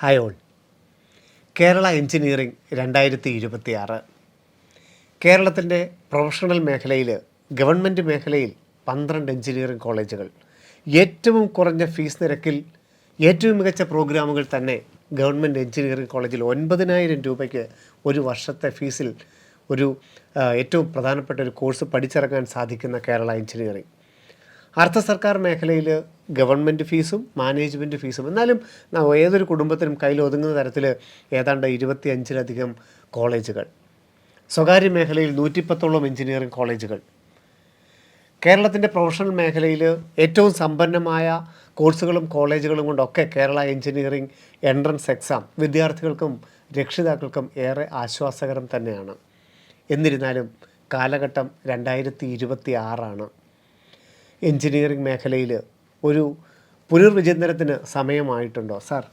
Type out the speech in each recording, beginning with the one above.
Hi all. Kerala engineering 2026. കേരളത്തിൻ്റെ professional മേഖലയിൽ, government മേഖലയിൽ 12 എഞ്ചിനീയറിംഗ് കോളേജുകൾ, ഏറ്റവും കുറഞ്ഞ ഫീസ് നിരക്കിൽ ഏറ്റവും മികച്ച പ്രോഗ്രാമുകൾ തന്നെ ഗവൺമെൻറ് എഞ്ചിനീയറിംഗ് കോളേജിൽ 9,000 രൂപയ്ക്ക് ഒരു വർഷത്തെ ഫീസിൽ ഒരു ഏറ്റവും പ്രധാനപ്പെട്ട ഒരു കോഴ്സ് പഠിച്ചിറങ്ങാൻ സാധിക്കുന്ന കേരള എഞ്ചിനീയറിംഗ്. അർദ്ധ സർക്കാർ മേഖലയിൽ ഗവൺമെൻറ് ഫീസും മാനേജ്മെൻറ്റ് ഫീസും, എന്നാലും ഏതൊരു കുടുംബത്തിനും കയ്യിൽ ഒതുങ്ങുന്ന തരത്തിൽ ഏതാണ്ട് 25-ലധികം കോളേജുകൾ, സ്വകാര്യ മേഖലയിൽ 110ഓളം എഞ്ചിനീയറിംഗ് കോളേജുകൾ. കേരളത്തിൻ്റെ പ്രൊഫഷണൽ മേഖലയിൽ ഏറ്റവും സമ്പന്നമായ കോഴ്സുകളും കോളേജുകളും കൊണ്ടൊക്കെ കേരള എഞ്ചിനീയറിംഗ് എൻട്രൻസ് എക്സാം വിദ്യാർത്ഥികൾക്കും രക്ഷിതാക്കൾക്കും ഏറെ ആശ്വാസകരം തന്നെയാണ്. എന്നിരുന്നാലും കാലഘട്ടം 2026. എഞ്ചിനീയറിംഗ് മേഖലയിൽ ഒരു പുനർവിചിന്തനത്തിന് സമയമായിട്ടുണ്ടോ സാർ?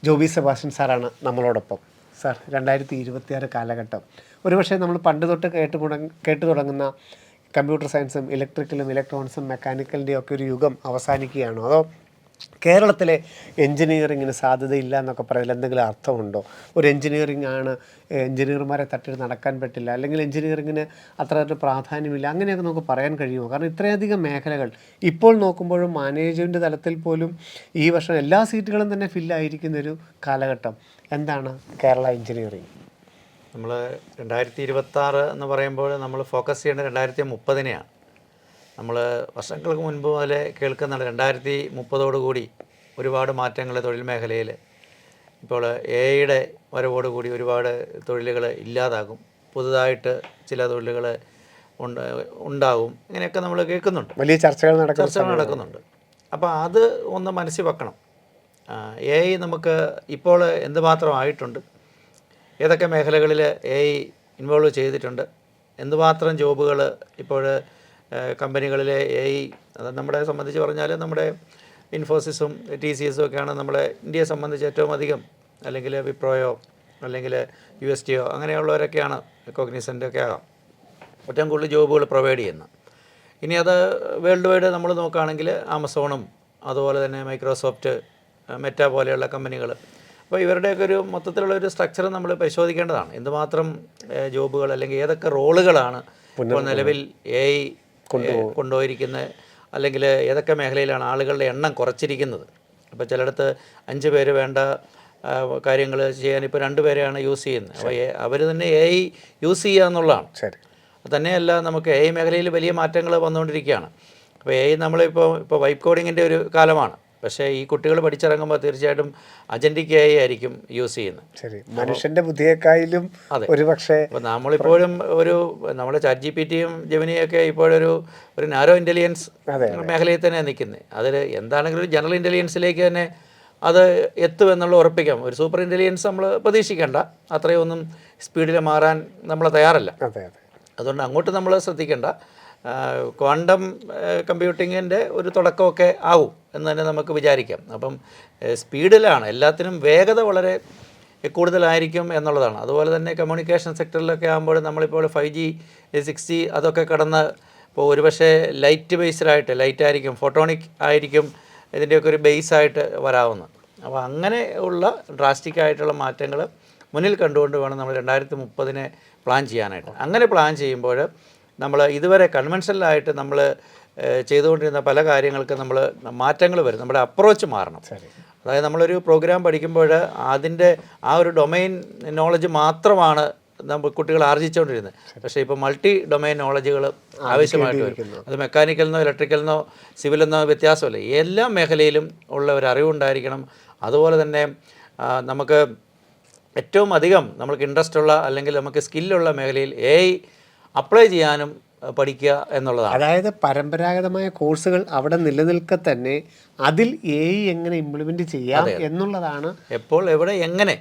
ജോബി സെബാസ്റ്റ്യൻ സാറാണ് നമ്മളോടൊപ്പം. സാർ, 2026 കാലഘട്ടം ഒരുപക്ഷെ നമ്മൾ പണ്ട് തൊട്ട് കേട്ടു തുടങ്ങുന്ന കമ്പ്യൂട്ടർ സയൻസും ഇലക്ട്രിക്കലും ഇലക്ട്രോണിക്സും മെക്കാനിക്കലിൻ്റെയും ഒക്കെ ഒരു യുഗം അവസാനിക്കുകയാണോ? അതോ കേരളത്തിലെ എഞ്ചിനീയറിങ്ങിന് സാധ്യതയില്ല എന്നൊക്കെ പറയുന്നതിൽ എന്തെങ്കിലും അർത്ഥമുണ്ടോ? ഒരു എഞ്ചിനീയർമാരെ തട്ടി നടക്കാൻ പറ്റില്ല, അല്ലെങ്കിൽ എഞ്ചിനീയറിങ്ങിന് അത്ര പ്രാധാന്യമില്ല, അങ്ങനെയൊക്കെ നമുക്ക് പറയാൻ കഴിയുമോ? കാരണം ഇത്രയധികം മേഖലകൾ ഇപ്പോൾ നോക്കുമ്പോഴും മാനേജ്മെൻറ്റ് തലത്തിൽ പോലും ഈ വർഷം എല്ലാ സീറ്റുകളും തന്നെ ഫില്ലായിരിക്കുന്നൊരു കാലഘട്ടം. എന്താണ് കേരള എഞ്ചിനീയറിംഗ്? നമ്മൾ 2026 എന്ന് പറയുമ്പോൾ നമ്മൾ ഫോക്കസ് ചെയ്യേണ്ടത് 2030-നെയാണ്. നമ്മൾ വർഷങ്ങൾക്ക് മുൻപ് മുതലേ കേൾക്കുന്നുണ്ട് 2030 ഒരുപാട് മാറ്റങ്ങൾ തൊഴിൽ മേഖലയിൽ. ഇപ്പോൾ AI വരവോടുകൂടി ഒരുപാട് തൊഴിലുകൾ ഇല്ലാതാകും, പുതുതായിട്ട് ചില തൊഴിലുകൾ ഉണ്ടാകും, ഇങ്ങനെയൊക്കെ നമ്മൾ കേൾക്കുന്നുണ്ട്, വലിയ ചർച്ചകൾ നടക്കുന്നുണ്ട്. അപ്പോൾ അത് ഒന്ന് മനസ്സിൽ വെക്കണം. AI നമുക്ക് ഇപ്പോൾ എന്തുമാത്രം ആയിട്ടുണ്ട്, ഏതൊക്കെ മേഖലകളിൽ AI ഇൻവോൾവ് ചെയ്തിട്ടുണ്ട്, എന്തുമാത്രം ജോബുകൾ ഇപ്പോൾ കമ്പനികളിലെ AI, അത് നമ്മളെ സംബന്ധിച്ച് പറഞ്ഞാൽ നമ്മുടെ ഇൻഫോസിസും TCSും ഒക്കെയാണ് നമ്മളെ ഇന്ത്യയെ സംബന്ധിച്ച് ഏറ്റവും അധികം, അല്ലെങ്കിൽ വിപ്രോയോ അല്ലെങ്കിൽ USTO അങ്ങനെയുള്ളവരൊക്കെയാണ്, കോഗ്നിസൻ്റൊക്കെ ആകാം, ഏറ്റവും കൂടുതൽ ജോബുകൾ പ്രൊവൈഡ് ചെയ്യുന്നത്. ഇനി അത് വേൾഡ് വൈഡ് നമ്മൾ നോക്കുകയാണെങ്കിൽ ആമസോണും അതുപോലെ തന്നെ മൈക്രോസോഫ്റ്റ്, മെറ്റ പോലെയുള്ള കമ്പനികൾ. അപ്പോൾ ഇവരുടെയൊക്കെ ഒരു മൊത്തത്തിലുള്ളൊരു സ്ട്രക്ചർ നമ്മൾ പരിശോധിക്കേണ്ടതാണ്. എന്തുമാത്രം ജോബുകൾ അല്ലെങ്കിൽ ഏതൊക്കെ റോളുകളാണ് ഇപ്പോൾ നിലവിൽ AI കൊണ്ടുപോയിരിക്കുന്നത്, അല്ലെങ്കിൽ ഏതൊക്കെ മേഖലയിലാണ് ആളുകളുടെ എണ്ണം കുറച്ചിരിക്കുന്നത്. അപ്പോൾ ചിലയിടത്ത് 5 പേര് വേണ്ട കാര്യങ്ങൾ ചെയ്യാൻ ഇപ്പോൾ 2 പേരെയാണ് യൂസ് ചെയ്യുന്നത്. അപ്പോൾ അവർ തന്നെ AI യൂസ് ചെയ്യുക എന്നുള്ളതാണ്. തന്നെയല്ല, നമുക്ക് AI മേഖലയിൽ വലിയ മാറ്റങ്ങൾ വന്നുകൊണ്ടിരിക്കുകയാണ്. അപ്പോൾ AI നമ്മളിപ്പോൾ വൈപ്പ് കോഡിങ്ങിൻ്റെ ഒരു കാലമാണ്. പക്ഷേ ഈ കുട്ടികൾ പഠിച്ചിറങ്ങുമ്പോൾ തീർച്ചയായിട്ടും അജൻറ്റിക് AI ആയിരിക്കും യൂസ് ചെയ്യുന്നത്. മനുഷ്യൻ്റെ ബുദ്ധിയേക്കാളും. അതെ, ഒരു പക്ഷേ അപ്പോൾ നമ്മളിപ്പോഴും നമ്മുടെ ChatGPTയും ജെമിനിയൊക്കെ ഇപ്പോഴൊരു നാരോ ഇൻ്റലിജൻസ് മേഖലയിൽ തന്നെ നിൽക്കുന്നത്. അതിൽ എന്താണെങ്കിലും ഒരു ജനറൽ ഇൻ്റലിജൻസിലേക്ക് തന്നെ അത് എത്തുമെന്നുള്ള ഉറപ്പിക്കാം. ഒരു സൂപ്പർ ഇൻ്റലിജൻസ് നമ്മൾ പ്രതീക്ഷിക്കേണ്ട, അത്രയൊന്നും സ്പീഡിൽ മാറാൻ നമ്മൾ തയ്യാറല്ല. അതുകൊണ്ട് അങ്ങോട്ട് നമ്മൾ ശ്രദ്ധിക്കേണ്ട. ക്വാണ്ടം കമ്പ്യൂട്ടിങ്ങിൻ്റെ ഒരു തുടക്കമൊക്കെ ആവും എന്ന് തന്നെ നമുക്ക് വിചാരിക്കാം. അപ്പം സ്പീഡിലാണ്, എല്ലാത്തിനും വേഗത വളരെ കൂടുതലായിരിക്കും എന്നുള്ളതാണ്. അതുപോലെ തന്നെ കമ്മ്യൂണിക്കേഷൻ സെക്ടറിലൊക്കെ ആകുമ്പോൾ നമ്മളിപ്പോൾ 5G 6G അതൊക്കെ കടന്ന് ഇപ്പോൾ ഒരുപക്ഷെ ലൈറ്റ് ആയിരിക്കും, ഫോട്ടോണിക് ആയിരിക്കും ഇതിൻ്റെയൊക്കെ ഒരു ബേസായിട്ട് വരാവുന്നത്. അപ്പോൾ അങ്ങനെ ഉള്ള ഡ്രാസ്റ്റിക്കായിട്ടുള്ള മാറ്റങ്ങൾ മുന്നിൽ കണ്ടുകൊണ്ട് വേണം നമ്മൾ 2030-നെ പ്ലാൻ ചെയ്യാനായിട്ട്. അങ്ങനെ പ്ലാൻ ചെയ്യുമ്പോൾ നമ്മൾ ഇതുവരെ കൺവെൻഷനലായിട്ട് നമ്മൾ ചെയ്തുകൊണ്ടിരുന്ന പല കാര്യങ്ങൾക്ക് നമ്മൾ മാറ്റങ്ങൾ വരും. നമ്മുടെ അപ്രോച്ച് മാറണം. അതായത് നമ്മളൊരു പ്രോഗ്രാം പഠിക്കുമ്പോൾ അതിൻ്റെ ആ ഒരു ഡൊമൈൻ നോളജ് മാത്രമാണ് നമ്മൾ കുട്ടികൾ ആർജിച്ചുകൊണ്ടിരുന്നത്. പക്ഷേ ഇപ്പോൾ മൾട്ടി ഡൊമൈൻ നോളജുകൾ ആവശ്യമായിട്ട് വരും. അത് മെക്കാനിക്കലിനോ ഇലക്ട്രിക്കലിനോ സിവിലെന്നോ വ്യത്യാസമല്ല, എല്ലാ മേഖലയിലും ഉള്ള ഒരു അറിവുണ്ടായിരിക്കണം. അതുപോലെ തന്നെ നമുക്ക് ഏറ്റവും അധികം നമുക്ക് ഇൻട്രസ്റ്റ് ഉള്ള അല്ലെങ്കിൽ നമുക്ക് സ്കില്ലുള്ള മേഖലയിൽ AI അപ്ലൈ ചെയ്യാനും പഠിക്കുക എന്നുള്ളതാണ്. അതായത് പരമ്പരാഗതമായ കോഴ്സുകൾ അവിടെ നിലനിൽക്കെ തന്നെ അതിൽ AI എങ്ങനെ ഇംപ്ലിമെൻറ്റ് ചെയ്യാം എന്നുള്ളതാണ്. എപ്പോൾ എവിടെ എങ്ങനെ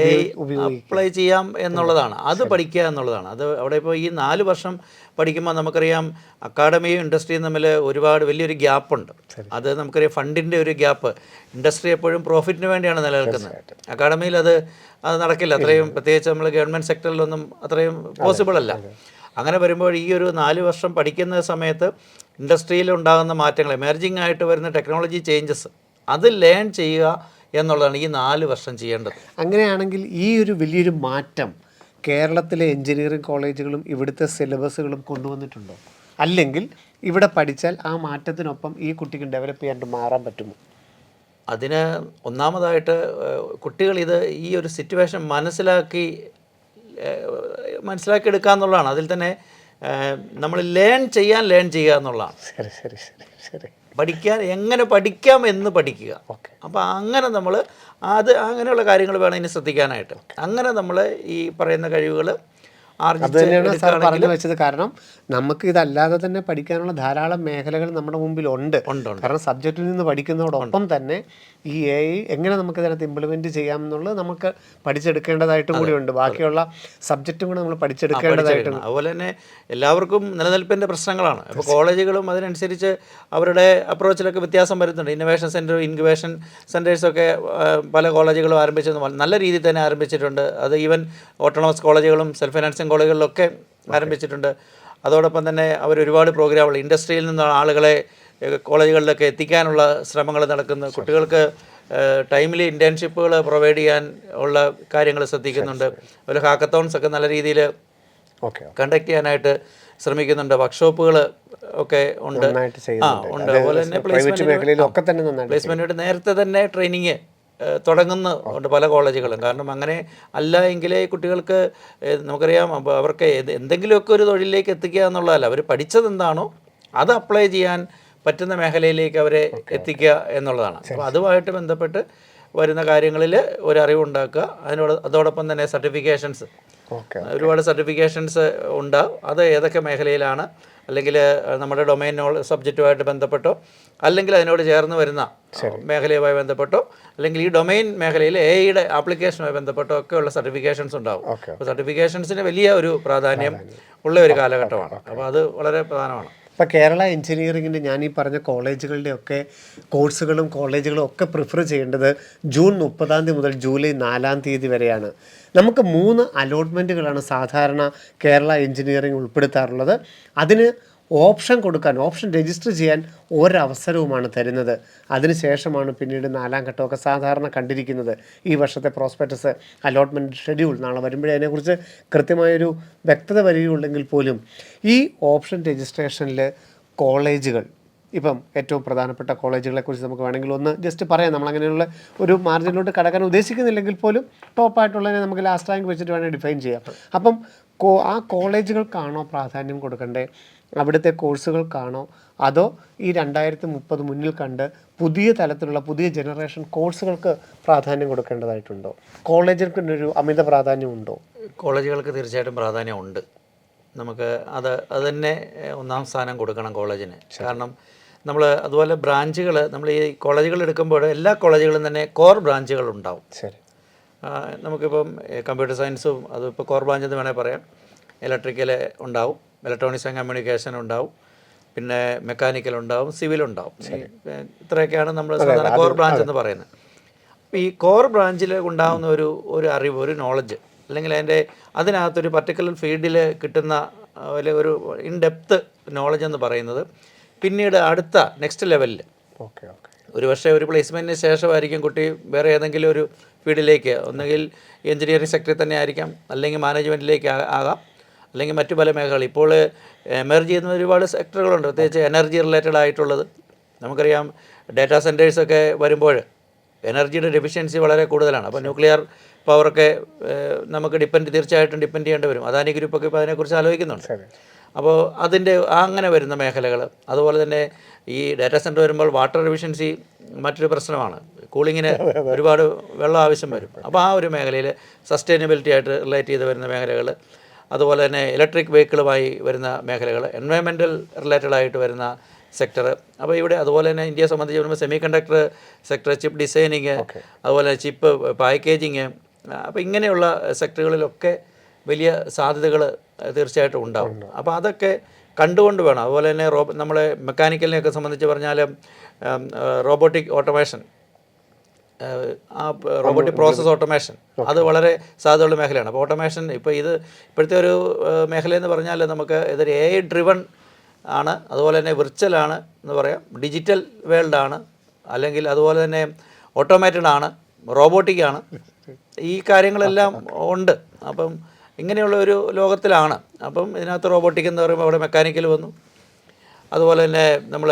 AI അപ്ലൈ ചെയ്യാം എന്നുള്ളതാണ്, അത് പഠിക്കുക എന്നുള്ളതാണ്. അത് അവിടെ ഇപ്പോൾ ഈ 4 വർഷം പഠിക്കുമ്പോൾ നമുക്കറിയാം അക്കാഡമിയും ഇൻഡസ്ട്രിയും തമ്മിൽ ഒരുപാട് വലിയൊരു ഗ്യാപ്പുണ്ട്. അത് നമുക്കറിയാം, ഫണ്ടിൻ്റെ ഒരു ഗ്യാപ്പ്. ഇൻഡസ്ട്രി എപ്പോഴും പ്രോഫിറ്റിന് വേണ്ടിയാണ് നിലനിൽക്കുന്നത്. അക്കാഡമിയിൽ അത് നടക്കില്ല. അത്രയും പ്രത്യേകിച്ച് നമ്മൾ ഗവൺമെൻറ് സെക്ടറിലൊന്നും അത്രയും പോസിബിൾ അല്ല. അങ്ങനെ വരുമ്പോൾ ഈ ഒരു 4 വർഷം പഠിക്കുന്ന സമയത്ത് ഇൻഡസ്ട്രിയിൽ ഉണ്ടാകുന്ന മാറ്റങ്ങൾ, എമർജിങ് ആയിട്ട് വരുന്ന ടെക്നോളജി ചേഞ്ചസ്, അത് ലേൺ ചെയ്യുക എന്നുള്ളതാണ് ഈ 4 വർഷം ചെയ്യേണ്ടത്. അങ്ങനെയാണെങ്കിൽ ഈ ഒരു വലിയൊരു മാറ്റം കേരളത്തിലെ എഞ്ചിനീയറിംഗ് കോളേജുകളും ഇവിടുത്തെ സിലബസുകളും കൊണ്ടുവന്നിട്ടുണ്ടോ? അല്ലെങ്കിൽ ഇവിടെ പഠിച്ചാൽ ആ മാറ്റത്തിനൊപ്പം ഈ കുട്ടിക്ക് ഡെവലപ്പ് ചെയ്യാണ്ട് മാറാൻ പറ്റുമോ? അതിന് ഒന്നാമതായിട്ട് കുട്ടികൾ ഈ ഒരു സിറ്റുവേഷൻ മനസ്സിലാക്കിയെടുക്കുക എന്നുള്ളതാണ്. അതിൽ തന്നെ നമ്മൾ ലേൺ ചെയ്യുക എന്നുള്ളതാണ്. ശരി ശരി ശരി ശരി. എങ്ങനെ പഠിക്കാം എന്ന് പഠിക്കുക. അപ്പോൾ അങ്ങനെ നമ്മൾ അങ്ങനെയുള്ള കാര്യങ്ങൾ വേണം ഇനി ശ്രദ്ധിക്കാനായിട്ട്. അങ്ങനെ നമ്മൾ ഈ പറയുന്ന കഴിവുകൾ അത് തന്നെയാണ് സാർ പറഞ്ഞു വെച്ചത്. കാരണം നമുക്ക് ഇതല്ലാതെ തന്നെ പഠിക്കാനുള്ള ധാരാളം മേഖലകൾ നമ്മുടെ മുമ്പിൽ ഉണ്ട്. കാരണം സബ്ജക്റ്റിൽ നിന്ന് പഠിക്കുന്നതോടൊപ്പം തന്നെ ഈ AI എങ്ങനെ നമുക്ക് ഇതിനകത്ത് ഇംപ്ലിമെൻറ്റ് ചെയ്യാമെന്നുള്ളത് നമുക്ക് പഠിച്ചെടുക്കേണ്ടതായിട്ടും കൂടിയുണ്ട്. ബാക്കിയുള്ള സബ്ജക്റ്റും കൂടെ നമ്മൾ പഠിച്ചെടുക്കേണ്ടതായിട്ടുണ്ട്. അതുപോലെ തന്നെ എല്ലാവർക്കും നിലനിൽപ്പിൻ്റെ പ്രശ്നങ്ങളാണ്. അപ്പോൾ കോളേജുകളും അതിനനുസരിച്ച് അവരുടെ അപ്രോച്ചിലൊക്കെ വ്യത്യാസം വരുന്നുണ്ട്. ഇന്നൊവേഷൻ സെൻറ്റർ, ഇൻക്യുബേഷൻ സെൻറ്റേഴ്സൊക്കെ പല കോളേജുകളും ആരംഭിച്ചത് നല്ല രീതിയിൽ തന്നെ ആരംഭിച്ചിട്ടുണ്ട്. അത് ഈവൻ ഓട്ടോണമസ് കോളേജുകളും സെൽഫ് ഫിനാൻസിങ് കോളേജുകളിലൊക്കെ ആരംഭിച്ചിട്ടുണ്ട്. അതോടൊപ്പം തന്നെ അവർ ഒരുപാട് പ്രോഗ്രാമുകൾ ഇൻഡസ്ട്രിയിൽ നിന്നുള്ള ആളുകളെ കോളേജുകളിലൊക്കെ എത്തിക്കാനുള്ള ശ്രമങ്ങൾ നടക്കുന്നു. കുട്ടികൾക്ക് ടൈമിലി ഇൻറ്റേൺഷിപ്പുകൾ പ്രൊവൈഡ് ചെയ്യാൻ ഉള്ള കാര്യങ്ങൾ ശ്രദ്ധിക്കുന്നുണ്ട്. അതുപോലെ ഹാക്കത്തോൺസ് ഒക്കെ നല്ല രീതിയിൽ കണ്ടക്ട് ചെയ്യാനായിട്ട് ശ്രമിക്കുന്നുണ്ട്. വർക്ക്ഷോപ്പുകൾ ഒക്കെ ഉണ്ട്. ഉണ്ട്. അതുപോലെ തന്നെ പ്ലേസ്മെൻറ്റ് നേരത്തെ തന്നെ ട്രെയിനിങ് തുടങ്ങുന്നുണ്ട് പല കോളേജുകളും. കാരണം അങ്ങനെ അല്ല എങ്കിലേ കുട്ടികൾക്ക് നമുക്കറിയാം അവർക്ക് എന്തെങ്കിലുമൊക്കെ ഒരു തൊഴിലിലേക്ക് എത്തിക്കുക എന്നുള്ളതല്ല, അവർ പഠിച്ചത് എന്താണോ അത് അപ്ലൈ ചെയ്യാൻ പറ്റുന്ന മേഖലയിലേക്ക് അവരെ എത്തിക്കുക എന്നുള്ളതാണ്. അപ്പോൾ അതുമായിട്ട് ബന്ധപ്പെട്ട് വരുന്ന കാര്യങ്ങളിൽ ഒരു അറിവുണ്ടാക്കുക. അതോടൊപ്പം തന്നെ സർട്ടിഫിക്കേഷൻസ്, ഒരുപാട് സർട്ടിഫിക്കേഷൻസ് ഉണ്ടാവും. അത് ഏതൊക്കെ മേഖലയിലാണ്, അല്ലെങ്കിൽ നമ്മുടെ ഡൊമൈൻ സബ്ജക്റ്റുമായിട്ട് ബന്ധപ്പെട്ടോ അല്ലെങ്കിൽ അതിനോട് ചേർന്ന് വരുന്ന മേഖലയുമായി ബന്ധപ്പെട്ടോ അല്ലെങ്കിൽ ഈ ഡൊമൈൻ മേഖലയിൽ AI ആപ്ലിക്കേഷനുമായി ബന്ധപ്പെട്ടോ ഒക്കെയുള്ള സർട്ടിഫിക്കേഷൻസ് ഉണ്ടാവും. അപ്പോൾ സർട്ടിഫിക്കേഷൻസിന് വലിയ ഒരു പ്രാധാന്യം ഉള്ള ഒരു കാലഘട്ടമാണ്. അപ്പോൾ അത് വളരെ പ്രധാനമാണ്. ഇപ്പോൾ കേരള എഞ്ചിനീയറിങ്ങിൻ്റെ ഞാൻ ഈ പറഞ്ഞ കോളേജുകളുടെയൊക്കെ കോഴ്സുകളും കോളേജുകളും ഒക്കെ പ്രിഫർ ചെയ്യേണ്ടത് ജൂൺ 30 മുതൽ ജൂലൈ 4 വരെയാണ്. നമുക്ക് 3 അലോട്ട്മെൻറ്റുകളാണ് സാധാരണ കേരള എഞ്ചിനീയറിംഗ് ഉൾപ്പെടുത്താറുള്ളത്. അതിന് ഓപ്ഷൻ രജിസ്റ്റർ ചെയ്യാൻ ഒരവസരവുമാണ് തരുന്നത്. അതിനുശേഷമാണ് പിന്നീട് 4ാം ഘട്ടമൊക്കെ സാധാരണ കണ്ടിരിക്കുന്നത്. ഈ വർഷത്തെ പ്രോസ്പെക്ടസ്, അലോട്ട്മെൻറ്റ് ഷെഡ്യൂൾ നാളെ വരുമ്പോഴേ അതിനെക്കുറിച്ച് കൃത്യമായൊരു വ്യക്തത വരികയുള്ളെങ്കിൽ പോലും ഈ ഓപ്ഷൻ രജിസ്ട്രേഷനിൽ കോളേജുകൾ, ഇപ്പം ഏറ്റവും പ്രധാനപ്പെട്ട കോളേജുകളെക്കുറിച്ച് നമുക്ക് വേണമെങ്കിൽ ഒന്ന് ജസ്റ്റ് പറയാം. നമ്മളങ്ങനെയുള്ള ഒരു മാർജിനിലോട്ട് കടക്കാൻ ഉദ്ദേശിക്കുന്നില്ലെങ്കിൽ പോലും ടോപ്പായിട്ടുള്ളതിനെ നമുക്ക് ലാസ്റ്റ് റാങ്ക് വെച്ചിട്ട് വേണമെങ്കിൽ ഡിഫൈൻ ചെയ്യാം. അപ്പം ആ കോളേജുകൾക്കാണോ പ്രാധാന്യം കൊടുക്കേണ്ടത്, അവിടുത്തെ കോഴ്സുകൾക്കാണോ, അതോ ഈ 2030 മുന്നിൽ കണ്ട് പുതിയ തലത്തിലുള്ള പുതിയ ജനറേഷൻ കോഴ്സുകൾക്ക് പ്രാധാന്യം കൊടുക്കേണ്ടതായിട്ടുണ്ടോ? കോളേജുകൾക്കൊരു അമിത പ്രാധാന്യമുണ്ടോ? കോളേജുകൾക്ക് തീർച്ചയായിട്ടും പ്രാധാന്യമുണ്ട്. നമുക്ക് അത് തന്നെ ഒന്നാം സ്ഥാനം കൊടുക്കണം കോളേജിന്. കാരണം നമ്മൾ അതുപോലെ ബ്രാഞ്ചുകൾ, നമ്മൾ ഈ കോളേജുകൾ എടുക്കുമ്പോൾ എല്ലാ കോളേജുകളും തന്നെ കോർ ബ്രാഞ്ചുകൾ ഉണ്ടാവും. ശരി. നമുക്കിപ്പം കമ്പ്യൂട്ടർ സയൻസും അതിപ്പോൾ കോർ ബ്രാഞ്ച് എന്ന് വേണമെങ്കിൽ പറയാം. ഇലക്ട്രിക്കൽ ഉണ്ടാവും, ഇലക്ട്രോണിക്സ് ആൻഡ് കമ്മ്യൂണിക്കേഷൻ ഉണ്ടാവും, പിന്നെ മെക്കാനിക്കൽ ഉണ്ടാവും, സിവിൽ ഉണ്ടാവും. ഇത്രയൊക്കെയാണ് നമ്മൾ സാധാരണ കോർ ബ്രാഞ്ച് എന്ന് പറയുന്നത്. അപ്പോൾ ഈ കോർ ബ്രാഞ്ചിൽ ഉണ്ടാകുന്ന ഒരു അറിവ്, ഒരു നോളജ്, അല്ലെങ്കിൽ അതിനകത്തൊരു പർട്ടിക്കുലർ ഫീൽഡിൽ കിട്ടുന്ന ഒരു ഇൻഡെപ്ത് നോളജ് എന്ന് പറയുന്നത് പിന്നീട് അടുത്ത നെക്സ്റ്റ് ലെവലിൽ ഒരു പക്ഷേ ഒരു പ്ലേസ്മെൻറ്റിന് ശേഷമായിരിക്കും കുട്ടി വേറെ ഏതെങ്കിലും ഒരു ഫീൽഡിലേക്ക്, ഒന്നുകിൽ എഞ്ചിനീയറിംഗ് സെക്ടറിൽ തന്നെ ആയിരിക്കാം, അല്ലെങ്കിൽ മാനേജ്മെൻറ്റിലേക്ക് ആകാം, അല്ലെങ്കിൽ മറ്റു പല മേഖലകൾ. ഇപ്പോൾ എമർജ് ചെയ്യുന്ന ഒരുപാട് സെക്ടറുകളുണ്ട്, പ്രത്യേകിച്ച് എനർജി റിലേറ്റഡ് ആയിട്ടുള്ളത്. നമുക്കറിയാം ഡാറ്റാ സെൻറ്റേഴ്സൊക്കെ വരുമ്പോൾ എനർജിയുടെ ഡെഫിഷ്യൻസി വളരെ കൂടുതലാണ്. അപ്പോൾ ന്യൂക്ലിയർ പവറൊക്കെ നമുക്ക് തീർച്ചയായിട്ടും ഡിപ്പെൻഡ് ചെയ്യേണ്ടി വരും. അദാനി ഗ്രൂപ്പൊക്കെ ഇപ്പോൾ അതിനെക്കുറിച്ച് ആലോചിക്കുന്നുണ്ട്. അപ്പോൾ അങ്ങനെ വരുന്ന മേഖലകൾ, അതുപോലെ തന്നെ ഈ ഡാറ്റാ സെൻറ്റർ വരുമ്പോൾ വാട്ടർ എഫിഷ്യൻസി മറ്റൊരു പ്രശ്നമാണ്. കൂളിങ്ങിന് ഒരുപാട് വെള്ളം ആവശ്യം വരും. അപ്പോൾ ആ ഒരു മേഖലയിൽ സസ്റ്റൈനബിലിറ്റി ആയിട്ട് റിലേറ്റ് ചെയ്ത് വരുന്ന മേഖലകൾ, അതുപോലെ തന്നെ ഇലക്ട്രിക് വെഹിക്കിളുമായി വരുന്ന മേഖലകൾ, എൻവയോൺമെൻറ്റൽ റിലേറ്റഡ് ആയിട്ട് വരുന്ന സെക്ടർ. അപ്പോൾ ഇവിടെ അതുപോലെ തന്നെ ഇന്ത്യയെ സംബന്ധിച്ച് വരുമ്പോൾ semi conductor sector, chip designing, അതുപോലെ ചിപ്പ് പാക്കേജിങ്, അപ്പോൾ ഇങ്ങനെയുള്ള സെക്ടറുകളിലൊക്കെ വലിയ സാധ്യതകൾ തീർച്ചയായിട്ടും ഉണ്ടാവും. അപ്പോൾ അതൊക്കെ കണ്ടുകൊണ്ട് വേണം. അതുപോലെ തന്നെ നമ്മളെ മെക്കാനിക്കലിനെയൊക്കെ സംബന്ധിച്ച് പറഞ്ഞാൽ robotic automation, robotic process automation, അത് വളരെ സാധ്യതയുള്ള മേഖലയാണ്. അപ്പോൾ ഓട്ടോമേഷൻ ഇപ്പോഴത്തെ ഒരു മേഖലയെന്ന് പറഞ്ഞാൽ നമുക്ക് ഇതൊരു AI ഡ്രിവൺ ആണ്, അതുപോലെ തന്നെ വിർച്വലാണ് എന്ന് പറയാം, ഡിജിറ്റൽ വേൾഡാണ്. അല്ലെങ്കിൽ അതുപോലെ തന്നെ ഓട്ടോമേറ്റഡ് ആണ്, റോബോട്ടിക് ആണ്, ഈ കാര്യങ്ങളെല്ലാം ഉണ്ട്. അപ്പം ഇങ്ങനെയുള്ള ഒരു ലോകത്തിലാണ്. അപ്പം ഇതിനകത്ത് റോബോട്ടിക് എന്ന് പറയുമ്പോൾ അവിടെ മെക്കാനിക്കൽ വന്നു, അതുപോലെ തന്നെ നമ്മൾ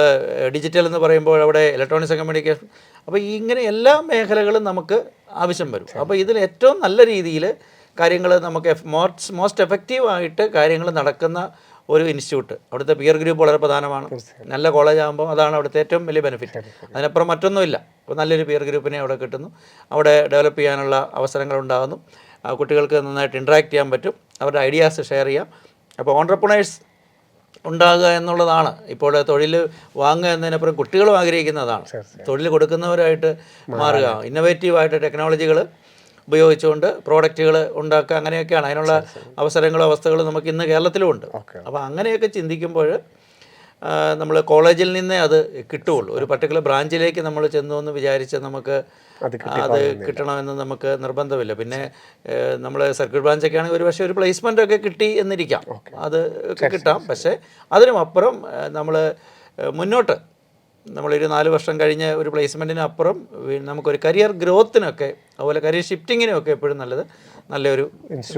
ഡിജിറ്റൽ എന്ന് പറയുമ്പോൾ അവിടെ ഇലക്ട്രോണിക്സ് ആൻഡ് കമ്മ്യൂണിക്കേഷൻ. അപ്പോൾ ഇങ്ങനെ എല്ലാ മേഖലകളും നമുക്ക് ആവശ്യം വരും. അപ്പോൾ ഇതിൽ ഏറ്റവും നല്ല രീതിയിൽ കാര്യങ്ങൾ നമുക്ക് മോസ്റ്റ് എഫക്റ്റീവായിട്ട് കാര്യങ്ങൾ നടക്കുന്ന ഒരു ഇൻസ്റ്റിറ്റ്യൂട്ട്, അവിടുത്തെ പിയർ ഗ്രൂപ്പ് വളരെ പ്രധാനമാണ്. നല്ല കോളേജ് ആകുമ്പോൾ അതാണ് അവിടുത്തെ ഏറ്റവും വലിയ ബെനിഫിറ്റ്. അതിനപ്പുറം മറ്റൊന്നുമില്ല. അപ്പോൾ നല്ലൊരു പിയർ ഗ്രൂപ്പിനെ അവിടെ കിട്ടുന്നു, അവിടെ ഡെവലപ്പ് ചെയ്യാനുള്ള അവസരങ്ങൾ ഉണ്ടാകുന്നു, കുട്ടികൾക്ക് നന്നായിട്ട് ഇൻട്രാക്ട് ചെയ്യാൻ പറ്റും, അവരുടെ ഐഡിയാസ് ഷെയർ ചെയ്യാം. അപ്പോൾ ഓൺട്രപ്രണേഴ്സ് ഉണ്ടാകുക എന്നുള്ളതാണ് ഇപ്പോൾ തൊഴിൽ വാങ്ങുക എന്നതിനപ്പുറം കുട്ടികളും ആഗ്രഹിക്കുന്നതാണ്. തൊഴിൽ കൊടുക്കുന്നവരായിട്ട് മാറുക, ഇന്നോവേറ്റീവായിട്ട് ടെക്നോളജികൾ ഉപയോഗിച്ചുകൊണ്ട് പ്രോഡക്റ്റുകൾ ഉണ്ടാക്കുക, അങ്ങനെയൊക്കെയാണ്. അതിനുള്ള അവസരങ്ങളും അവസ്ഥകളും നമുക്ക് ഇന്ന് കേരളത്തിലും ഉണ്ട്. അപ്പോൾ അങ്ങനെയൊക്കെ ചിന്തിക്കുമ്പോൾ നമ്മൾ കോളേജിൽ നിന്നേ അത് കിട്ടുകയുള്ളൂ. ഒരു പർട്ടിക്കുലർ ബ്രാഞ്ചിലേക്ക് നമ്മൾ ചെന്നു എന്ന് വിചാരിച്ച് നമുക്ക് അത് കിട്ടണമെന്ന് നമുക്ക് നിർബന്ധമില്ല. പിന്നെ നമ്മൾ സർക്യൂട്ട് ബ്രാഞ്ചൊക്കെ ആണെങ്കിൽ ഒരു പക്ഷേ ഒരു പ്ലേസ്മെൻ്റ് ഒക്കെ കിട്ടി എന്നിരിക്കാം, അത് ഒക്കെ കിട്ടാം. പക്ഷേ അതിനുമപ്പുറം നമ്മൾ മുന്നോട്ട് നമ്മളൊരു 4 വർഷം കഴിഞ്ഞ് ഒരു പ്ലേസ്മെൻറ്റിന് അപ്പുറം നമുക്കൊരു കരിയർ ഗ്രോത്തിനൊക്കെ അതുപോലെ കരിയർ ഷിഫ്റ്റിങ്ങിനൊക്കെ എപ്പോഴും നല്ലൊരു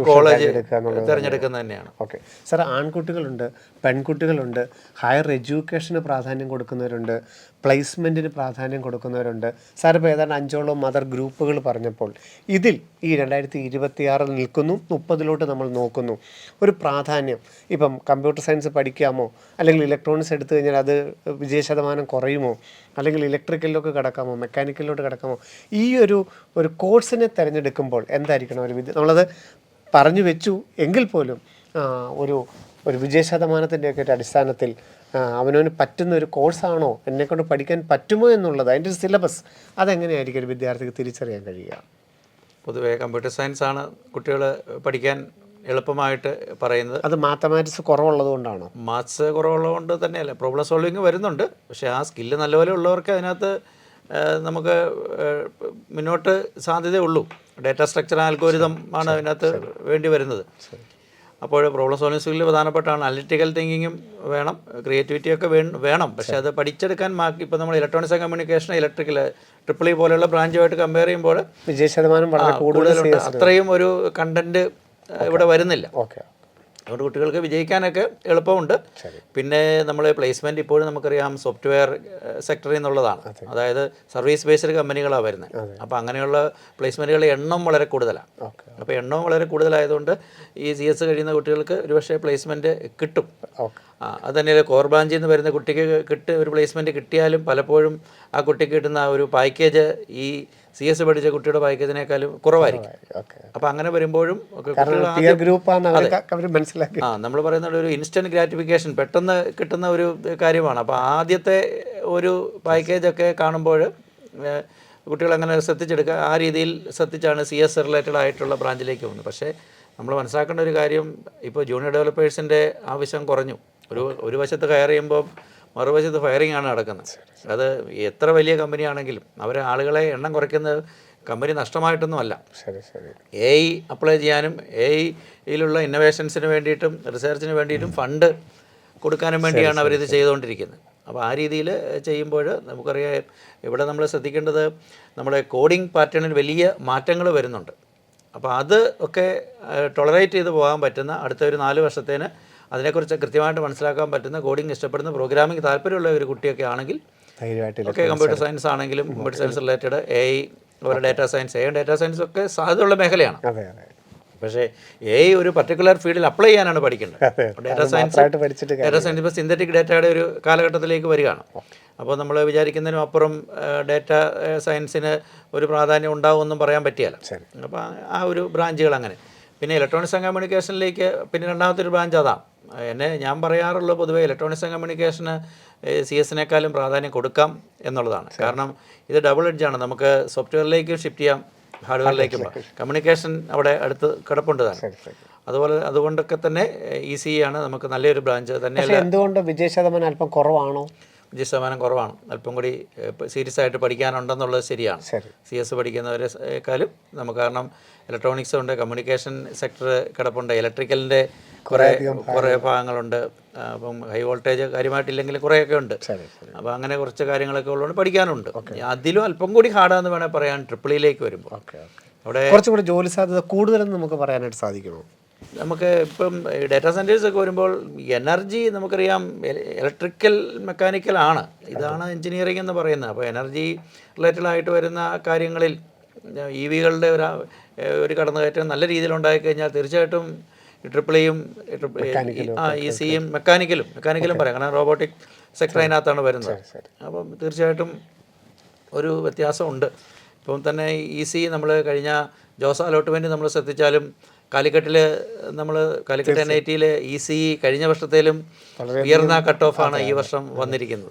കോളേജ് തിരഞ്ഞെടുക്കുന്നത് തന്നെയാണ്. ഓക്കെ സാർ, ആൺകുട്ടികളുണ്ട്, പെൺകുട്ടികളുണ്ട്, ഹയർ എഡ്യൂക്കേഷന് പ്രാധാന്യം കൊടുക്കുന്നവരുണ്ട്, പ്ലേസ്മെൻറ്റിന് പ്രാധാന്യം കൊടുക്കുന്നവരുണ്ട്. സാർ ഇപ്പോൾ ഏതാണ്ട് 5ഓളം മദർ ഗ്രൂപ്പുകൾ പറഞ്ഞപ്പോൾ ഇതിൽ ഈ 2026 നിൽക്കുന്നു, 30ലോട്ട് നമ്മൾ നോക്കുന്നു, ഒരു പ്രാധാന്യം ഇപ്പം കമ്പ്യൂട്ടർ സയൻസ് പഠിക്കാമോ, അല്ലെങ്കിൽ ഇലക്ട്രോണിക്സ് എടുത്തു കഴിഞ്ഞാൽ അത് വിജയശതമാനം കുറയുമോ, അല്ലെങ്കിൽ ഇലക്ട്രിക്കലിലൊക്കെ കിടക്കാമോ, മെക്കാനിക്കലിലോട്ട് കിടക്കാമോ, ഈ ഒരു കോഴ്സിനെ തിരഞ്ഞെടുക്കുമ്പോൾ എന്തായിരിക്കണം ഒരു നമ്മളത് പറഞ്ഞു വെച്ചു എങ്കിൽ പോലും ഒരു വിജയശതമാനത്തിൻ്റെയൊക്കെ ഒരു അടിസ്ഥാനത്തിൽ അവനവന് പറ്റുന്ന ഒരു കോഴ്സാണോ, എന്നെക്കൊണ്ട് പഠിക്കാൻ പറ്റുമോ എന്നുള്ളത്, അതിൻ്റെ ഒരു സിലബസ് അതെങ്ങനെയായിരിക്കും ഒരു വിദ്യാർത്ഥിക്ക് തിരിച്ചറിയാൻ കഴിയുക? പൊതുവേ കമ്പ്യൂട്ടർ സയൻസ് ആണ് കുട്ടികൾ പഠിക്കാൻ എളുപ്പമായിട്ട് പറയുന്നത്. അത് മാത്തമാറ്റിക്സ് കുറവുള്ളത് കൊണ്ടാണോ? മാത്സ് കുറവുള്ളത് കൊണ്ട് തന്നെയല്ല, പ്രോബ്ലം സോൾവിങ് വരുന്നുണ്ട്. പക്ഷേ ആ സ്കില്ല് നല്ലപോലെ ഉള്ളവർക്ക് അതിനകത്ത് നമുക്ക് മുന്നോട്ട് സാധ്യതയുള്ളൂ. ഡേറ്റ സ്ട്രക്ചർ ആൽഗോരിതം ആണ് അതിനകത്ത് വേണ്ടി വരുന്നത്. അപ്പോൾ പ്രോബ്ലം സോൾവിങ് സ്കില്ല് പ്രധാനപ്പെട്ടാണ്. അനലിറ്റിക്കൽ തിങ്കിങ്ങും വേണം, ക്രിയേറ്റിവിറ്റിയൊക്കെ വേണം. പക്ഷേ അത് പഠിച്ചെടുക്കാൻ ഇപ്പോൾ നമ്മൾ electronics and communication, electrical, triple E പോലെയുള്ള ബ്രാഞ്ചുമായിട്ട് കമ്പയർ ചെയ്യുമ്പോൾ വിജയശതമാനം വളരെ കൂടുതലുണ്ട്. അത്രയും ഒരു കണ്ടന്റ് ഇവിടെ വരുന്നില്ല. അതുകൊണ്ട് കുട്ടികൾക്ക് വിജയിക്കാനൊക്കെ എളുപ്പമുണ്ട്. പിന്നെ നമ്മൾ പ്ലേസ്മെൻറ്റ് ഇപ്പോഴും നമുക്കറിയാം സോഫ്റ്റ്വെയർ സെക്ടറിൽ നിന്നുള്ളതാണ്, അതായത് സർവീസ് ബേസ്ഡ് കമ്പനികളാണ് വരുന്നത്. അപ്പോൾ അങ്ങനെയുള്ള പ്ലേസ്മെൻറ്റുകളുടെ എണ്ണം വളരെ കൂടുതലാണ്. അപ്പോൾ എണ്ണം വളരെ കൂടുതലായതുകൊണ്ട് ഈ CS കഴിയുന്ന കുട്ടികൾക്ക് ഒരുപക്ഷെ പ്ലേസ്മെൻറ്റ് കിട്ടും. അത് തന്നെയല്ല, കോർ ബ്രാഞ്ചിൽ നിന്ന് വരുന്ന കുട്ടിക്ക് ഒരു പ്ലേസ്മെൻറ്റ് കിട്ടിയാലും പലപ്പോഴും ആ കുട്ടിക്ക് കിട്ടുന്ന ഒരു പാക്കേജ് ഈ CS പഠിച്ച കുട്ടിയുടെ പാക്കേജിനേക്കാളും കുറവായിരിക്കും. അപ്പോൾ അങ്ങനെ വരുമ്പോഴും നമ്മൾ പറയുന്നത് ഒരു ഇൻസ്റ്റൻറ്റ് ഗ്രാറ്റിഫിക്കേഷൻ പെട്ടെന്ന് കിട്ടുന്ന ഒരു കാര്യമാണ്. അപ്പോൾ ആദ്യത്തെ ഒരു പാക്കേജൊക്കെ കാണുമ്പോൾ കുട്ടികൾ അങ്ങനെ ശ്രദ്ധിച്ചെടുക്കുക, ആ രീതിയിൽ ശ്രദ്ധിച്ചാണ് CS റിലേറ്റഡ് ആയിട്ടുള്ള ബ്രാഞ്ചിലേക്ക് പോകുന്നത്. പക്ഷേ നമ്മൾ മനസ്സിലാക്കേണ്ട ഒരു കാര്യം, ഇപ്പോൾ ജൂനിയർ ഡെവലപ്പേഴ്സിൻ്റെ ആവശ്യം കുറഞ്ഞു. ഒരു വശത്ത് ഹയർ ചെയ്യുമ്പോൾ മറുവശത്ത് ഫയറിംഗ് ആണ് നടക്കുന്നത്. അത് എത്ര വലിയ കമ്പനിയാണെങ്കിലും അവർ ആളുകളെ എണ്ണം കുറയ്ക്കുന്നത് കമ്പനി നഷ്ടമായിട്ടൊന്നുമല്ല. AI അപ്ലൈ ചെയ്യാനും AIയിലുള്ള ഇന്നോവേഷൻസിന് വേണ്ടിയിട്ടും റിസർച്ചിന് വേണ്ടിയിട്ടും ഫണ്ട് കൊടുക്കാനും വേണ്ടിയാണ് അവരിത് ചെയ്തുകൊണ്ടിരിക്കുന്നത്. അപ്പോൾ ആ രീതിയിൽ ചെയ്യുമ്പോൾ നമുക്കറിയാം, ഇവിടെ നമ്മൾ ശ്രദ്ധിക്കേണ്ടത് നമ്മുടെ കോഡിംഗ് പാറ്റേണിൽ വലിയ മാറ്റങ്ങൾ വരുന്നുണ്ട്. അപ്പോൾ അത് ഒക്കെ ടോളറേറ്റ് ചെയ്ത് പോകാൻ പറ്റുന്ന അടുത്ത ഒരു 4 വർഷത്തേന് അതിനെക്കുറിച്ച് കൃത്യമായിട്ട് മനസ്സിലാക്കാൻ പറ്റുന്ന, കോഡിംഗ് ഇഷ്ടപ്പെടുന്ന, പ്രോഗ്രാമിംഗ് താല്പര്യമുള്ള ഒരു കുട്ടിയൊക്കെ ആണെങ്കിൽ ഒക്കെ കമ്പ്യൂട്ടർ സയൻസ് ആണെങ്കിലും കമ്പ്യൂട്ടർ സയൻസ് റിലേറ്റഡ് AI അതുപോലെ ഡാറ്റാ സയൻസ് ഒക്കെ സാധ്യതയുള്ള മേഖലയാണ്. പക്ഷേ AI ഒരു പർട്ടിക്കുലർ ഫീൽഡിൽ അപ്ലൈ ചെയ്യാനാണ് പഠിക്കേണ്ടത്. ഡാറ്റാ സയൻസ് ഇപ്പോൾ സിന്തറ്റിക് ഡാറ്റയുടെ ഒരു കാലഘട്ടത്തിലേക്ക് വരികയാണ്. അപ്പോൾ നമ്മൾ വിചാരിക്കുന്നതിനും അപ്പുറം ഡാറ്റാ സയൻസിന് ഒരു പ്രാധാന്യം ഉണ്ടാവുമെന്നും പറയാൻ പറ്റിയല്ല. അപ്പോൾ ആ ഒരു ബ്രാഞ്ചുകൾ അങ്ങനെ. പിന്നെ ഇലക്ട്രോണിക്സ് ആൻഡ് കമ്മ്യൂണിക്കേഷനിലേക്ക് പിന്നെ രണ്ടാമത്തെ ഒരു ബ്രാഞ്ച് അതാണ്. ഞാൻ പറയാറുള്ളത് പൊതുവേ ഇലക്ട്രോണിക്സ് ആൻഡ് കമ്മ്യൂണിക്കേഷന് CS-നേക്കാളും പ്രാധാന്യം കൊടുക്കാം എന്നുള്ളതാണ്. കാരണം ഇത് ഡബിൾ എഡ്ജാണ്. നമുക്ക് സോഫ്റ്റ്വെയറിലേക്കും ഷിഫ്റ്റ് ചെയ്യാം, ഹാർഡ്വെയറിലേക്കും. കമ്മ്യൂണിക്കേഷൻ അവിടെ അടുത്ത് കിടപ്പുണ്ട് തന്നെ. അതുകൊണ്ടൊക്കെ തന്നെ ECE ആണ് നമുക്ക് നല്ലൊരു ബ്രാഞ്ച് തന്നെയല്ല. എന്തുകൊണ്ട് വിജയശതമാനം അല്പം കുറവാണോ? 5% കുറവാണ്. അല്പം കൂടി സീരിയസ് ആയിട്ട് പഠിക്കാനുണ്ടെന്നുള്ളത് ശരിയാണ്. ശരി. CS പഠിക്കുന്നവരെക്കാളും നമുക്ക്, കാരണം ഇലക്ട്രോണിക്സ് ഉണ്ട്, കമ്മ്യൂണിക്കേഷൻ സെക്ടർ കിടപ്പുണ്ട്, ഇലക്ട്രിക്കലിൻ്റെ കുറേ ഭാഗങ്ങളുണ്ട്. അപ്പം ഹൈ വോൾട്ടേജ് കാര്യമായിട്ടില്ലെങ്കിൽ കുറേയൊക്കെ ഉണ്ട്. അപ്പോൾ അങ്ങനെ കുറച്ച് കാര്യങ്ങളൊക്കെ ഉള്ളതുകൊണ്ട് പഠിക്കാനുണ്ട്. അതിലും അല്പം കൂടി ഹാർഡാന്ന് വേണേൽ പറയാൻ ട്രിപ്പിളിലേക്ക് വരുമ്പോൾ അവിടെ കുറച്ചും കൂടി ജോലി സാധ്യത കൂടുതലെന്ന് നമുക്ക് പറയാനായിട്ട് സാധിക്കുമോ? നമുക്ക് ഇപ്പം ഡാറ്റാ സെൻറ്റേഴ്സ് ഒക്കെ വരുമ്പോൾ എനർജി നമുക്കറിയാം ഇലക്ട്രിക്കൽ മെക്കാനിക്കൽ ആണ്, ഇതാണ് എഞ്ചിനീയറിംഗ് എന്ന് പറയുന്നത്. അപ്പോൾ എനർജി റിലേറ്റഡ് ആയിട്ട് വരുന്ന കാര്യങ്ങളിൽ EVകളുടെ ഒരു കടന്നുകയറ്റം നല്ല രീതിയിൽ ഉണ്ടായിക്കഴിഞ്ഞാൽ തീർച്ചയായിട്ടും ട്രിപ്പിളിയും ECയും മെക്കാനിക്കലും പറയാം, കാരണം റോബോട്ടിക് സെക്ടർ അതിനകത്താണ് വരുന്നത്. അപ്പം തീർച്ചയായിട്ടും ഒരു വ്യത്യാസമുണ്ട്. ഇപ്പം തന്നെ EC നമ്മൾ കഴിഞ്ഞ ജോസ് അലോട്ട്മെൻറ്റ് നമ്മൾ ശ്രദ്ധിച്ചാലും കാലിക്കറ്റിൽ കാലിക്കറ്റ് NITയിൽ EC കഴിഞ്ഞ വർഷത്തേലും ഉയർന്ന കട്ട് ഓഫാണ് ഈ വർഷം വന്നിരിക്കുന്നത്.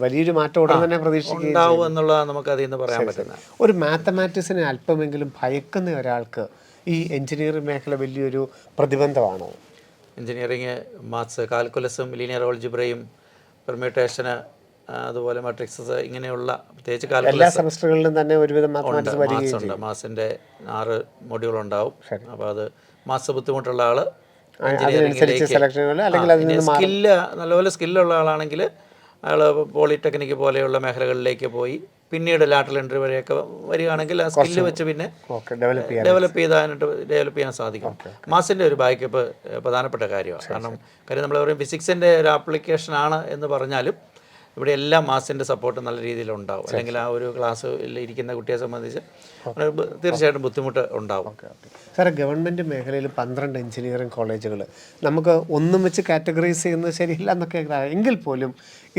വലിയൊരു മാറ്റം ഉടൻ തന്നെ ഉണ്ടാവും എന്നുള്ളതാണ് നമുക്ക് അതിൽ നിന്ന് പറയാൻ പറ്റുന്നത്. ഒരു മാത്തമാറ്റിക്സിനെ അല്പമെങ്കിലും ഭയക്കുന്ന ഒരാൾക്ക് ഈ എഞ്ചിനീയറിംഗ് മേഖല വലിയൊരു പ്രതിബന്ധമാണോ? എഞ്ചിനീയറിംഗ് മാത്സ്, കാൽക്കുലസും ലീനിയർ ഓൾജിബ്രയും പെർമ്യൂട്ടേഷന്, അതുപോലെ മാട്രിക്സസ്, ഇങ്ങനെയുള്ള പ്രത്യേകിച്ച് എല്ലാ സെമസ്റ്ററുകളിലും തന്നെ ഒരുവിധം മാത്തമാറ്റിക്സ് മാത്സ് ഉണ്ട്. മാത്സിൻ്റെ 6 മൊഡ്യൂൾ ഉണ്ടാവും. അപ്പോൾ അത് മാത്സ് ബുദ്ധിമുട്ടുള്ള ആൾ സ്കില്ല് നല്ലപോലെ സ്കില്ലുള്ള ആളാണെങ്കിൽ അയാൾ പോളിടെക്നിക്ക് പോലെയുള്ള മേഖലകളിലേക്ക് പോയി പിന്നീട് ലാറ്ററൽ എൻട്രി വരെയൊക്കെ വരികയാണെങ്കിൽ ആ സ്കില്ല് വെച്ച് പിന്നെ ഡെവലപ്പ് ചെയ്യാൻ സാധിക്കും. മാത്സിൻ്റെ ഒരു ബാക്കപ്പ് പ്രധാനപ്പെട്ട കാര്യമാണ്. കാര്യം നമ്മൾ പറയും ഫിസിക്സിൻ്റെ ഒരു ആപ്ലിക്കേഷനാണ് എന്ന് പറഞ്ഞാലും ഇവിടെ എല്ലാം മാത്സിൻ്റെ സപ്പോർട്ട് നല്ല രീതിയിലുണ്ടാവും. അല്ലെങ്കിൽ ആ ഒരു ക്ലാസ്സിൽ ഇരിക്കുന്ന കുട്ടിയെ സംബന്ധിച്ച് തീർച്ചയായിട്ടും ബുദ്ധിമുട്ട് ഉണ്ടാവും. സാറേ, ഗവൺമെൻറ് മേഖലയിൽ 12 എഞ്ചിനീയറിംഗ് കോളേജുകൾ നമുക്ക് ഒന്നും വെച്ച് കാറ്റഗറൈസ് ചെയ്യുന്നത് ശരിയില്ല എന്നൊക്കെ, എങ്കിൽ പോലും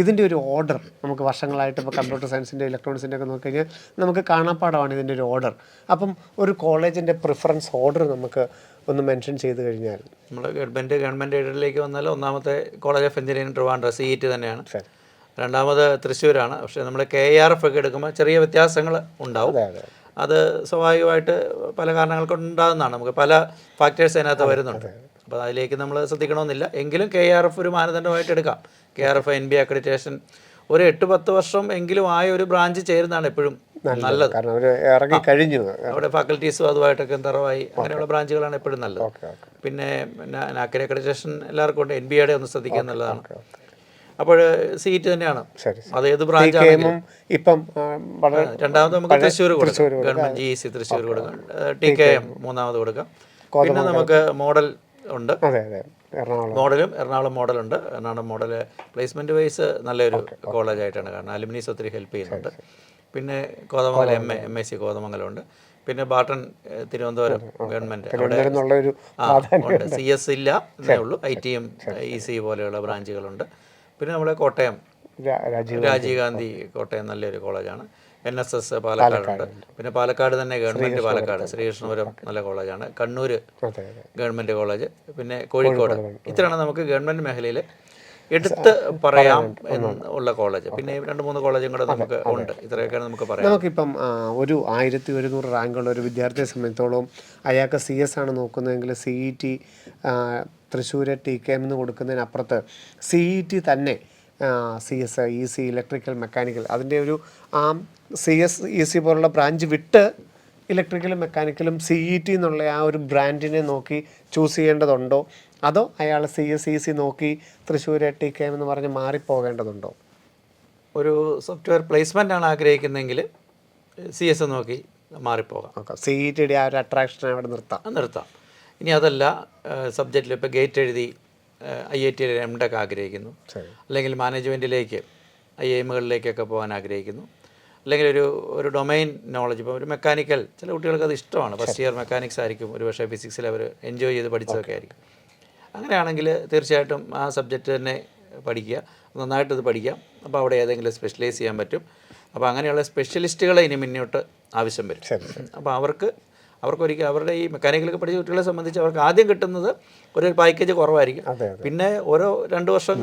ഇതിൻ്റെ ഒരു ഓർഡർ നമുക്ക് വർഷങ്ങളായിട്ട് ഇപ്പോൾ കമ്പ്യൂട്ടർ സയൻസിൻ്റെ ഇലക്ട്രോണിക്സിൻ്റെ ഒക്കെ നോക്കിക്കഴിഞ്ഞാൽ നമുക്ക് കാണാപ്പാടമാണ് ഇതിൻ്റെ ഒരു ഓർഡർ. അപ്പം ഒരു കോളേജിൻ്റെ പ്രിഫറൻസ് ഓർഡർ നമുക്ക് ഒന്ന് മെൻഷൻ ചെയ്ത് കഴിഞ്ഞാൽ, നമ്മൾ ഗവൺമെൻറ് എയ്ഡഡിലേക്ക് വന്നാൽ ഒന്നാമത്തെ college of engineering Trivandrum CET തന്നെയാണ്. രണ്ടാമത് തൃശ്ശൂരാണ്. പക്ഷേ നമ്മൾ KRF ഒക്കെ എടുക്കുമ്പോൾ ചെറിയ വ്യത്യാസങ്ങൾ ഉണ്ടാവും. അത് സ്വാഭാവികമായിട്ട് പല കാരണങ്ങൾ കൊണ്ടുണ്ടാകുന്നതാണ്. നമുക്ക് പല ഫാക്ടേഴ്സ് അതിനകത്ത് വരുന്നുണ്ട്. അപ്പോൾ അതിലേക്ക് നമ്മൾ ശ്രദ്ധിക്കണമെന്നില്ല. എങ്കിലും KRF ഒരു മാനദണ്ഡമായിട്ട് എടുക്കാം. KRF NB അക്രഡിറ്റേഷൻ ഒരു 8-10 വർഷം എങ്കിലും ആയ ഒരു ബ്രാഞ്ച് ചേരുന്നതാണ് എപ്പോഴും നല്ലത്. അവിടെ ഫാക്കൽറ്റീസും അതുമായിട്ടൊക്കെ തറവായി അങ്ങനെയുള്ള ബ്രാഞ്ചുകളാണ് എപ്പോഴും നല്ലത്. പിന്നെ നാക്കരി അക്രഡിറ്റേഷൻ എല്ലാവർക്കും ഉണ്ട്. NBAയുടെ ഒന്ന് ശ്രദ്ധിക്കുക എന്നുള്ളതാണ്. അപ്പോൾ CET തന്നെയാണ് അത് ഏത് ബ്രാഞ്ചാണെങ്കിലും. ഇപ്പം രണ്ടാമത് നമുക്ക് തൃശ്ശൂർ കൊടുക്കാം, ഗവൺമെൻറ് GEC തൃശ്ശൂർ കൊടുക്കാം. TKM മൂന്നാമത് കൊടുക്കാം. പിന്നെ നമുക്ക് മോഡൽ ഉണ്ട്, എറണാകുളം മോഡലുണ്ട്. എറണാകുളം മോഡൽ പ്ലേസ്മെൻറ്റ് വൈസ് നല്ലൊരു കോളേജായിട്ടാണ്, കാരണം അലുമിനീസ് ഒത്തിരി ഹെൽപ്പ് ചെയ്യുന്നുണ്ട്. പിന്നെ കോതമംഗലം MSc കോതമംഗലമുണ്ട്. പിന്നെ ബാട്ടൺ തിരുവനന്തപുരം ഗവൺമെൻറ് അവിടെ ഉണ്ട്. CS ഇല്ല എന്നേ ഉള്ളൂ. ITM EC പോലെയുള്ള ബ്രാഞ്ചുകളുണ്ട്. പിന്നെ നമ്മുടെ കോട്ടയം രാജീവ് ഗാന്ധി കോട്ടയം നല്ലൊരു കോളേജാണ്. NSS പാലക്കാടുണ്ട്. പിന്നെ പാലക്കാട് തന്നെ ഗവൺമെൻറ് പാലക്കാട് ശ്രീകൃഷ്ണപുരം നല്ല കോളേജാണ്. Kannur government college. പിന്നെ കോഴിക്കോട്. ഇത്രയാണ് നമുക്ക് ഗവൺമെൻറ് മേഖലയിൽ എടുത്ത് പറയാം എന്നുള്ള കോളേജ്. പിന്നെ 2-3 കോളേജും കൂടെ നമുക്ക് ഉണ്ട്. ഇത്രയൊക്കെയാണ് നമുക്ക് പറയാം. നമുക്കിപ്പം ഒരു 1100 റാങ്കുള്ള ഒരു വിദ്യാർത്ഥിയെ സംബന്ധിച്ചോളം അയാൾക്ക് CS ആണ് നോക്കുന്നതെങ്കിൽ CET തൃശ്ശൂർ TKM എന്ന് കൊടുക്കുന്നതിനപ്പുറത്ത് CET തന്നെ CS, EC, ഇലക്ട്രിക്കൽ, മെക്കാനിക്കൽ, അതിൻ്റെ ഒരു CS, EC പോലുള്ള ബ്രാഞ്ച് വിട്ട് ഇലക്ട്രിക്കലും മെക്കാനിക്കലും CET എന്നുള്ള ആ ഒരു ബ്രാൻഡിനെ നോക്കി ചൂസ് ചെയ്യേണ്ടതുണ്ടോ, അതോ അയാൾ CS, EC നോക്കി തൃശ്ശൂർ TKM എന്ന് പറഞ്ഞ് മാറിപ്പോകേണ്ടതുണ്ടോ? ഒരു സോഫ്റ്റ്വെയർ പ്ലേസ്മെൻ്റ് ആണ് ആഗ്രഹിക്കുന്നതെങ്കിൽ CS നോക്കി മാറിപ്പോകാം. CETയുടെ ആ ഒരു അട്രാക്ഷൻ അവിടെ നിർത്താം. ഇനി അതല്ല, സബ്ജക്റ്റിൽ ഇപ്പോൾ ഗേറ്റ് എഴുതി IIT MTech ആഗ്രഹിക്കുന്നു, അല്ലെങ്കിൽ മാനേജ്മെൻറ്റിലേക്ക് IIMകളിലേക്കൊക്കെ പോകാൻ ആഗ്രഹിക്കുന്നു, അല്ലെങ്കിൽ ഒരു ഡൊമൈൻ നോളജ്, ഇപ്പോൾ ഒരു മെക്കാനിക്കൽ, ചില കുട്ടികൾക്ക് അത് ഇഷ്ടമാണ്. ഫസ്റ്റ് ഇയർ മെക്കാനിക്സ് ആയിരിക്കും, ഒരു പക്ഷേ ഫിസിക്സിൽ അവർ എൻജോയ് ചെയ്ത് പഠിച്ചതൊക്കെ ആയിരിക്കും. അങ്ങനെയാണെങ്കിൽ തീർച്ചയായിട്ടും ആ സബ്ജക്റ്റ് തന്നെ പഠിക്കുക, നന്നായിട്ടത് പഠിക്കാം. അപ്പോൾ അവിടെ ഏതെങ്കിലും സ്പെഷ്യലൈസ് ചെയ്യാൻ പറ്റും. അപ്പോൾ അങ്ങനെയുള്ള സ്പെഷ്യലിസ്റ്റുകളെ ഇനി മുന്നോട്ട് ആവശ്യം വരും. അപ്പോൾ അവർക്കൊരിക്കൽ അവരുടെ ഈ മെക്കാനിക്കലൊക്കെ പഠിച്ച കുട്ടികളെ സംബന്ധിച്ച് അവർക്ക് ആദ്യം കിട്ടുന്നത് ഒരു പാക്കേജ് കുറവായിരിക്കും. പിന്നെ ഓരോ 2 വർഷം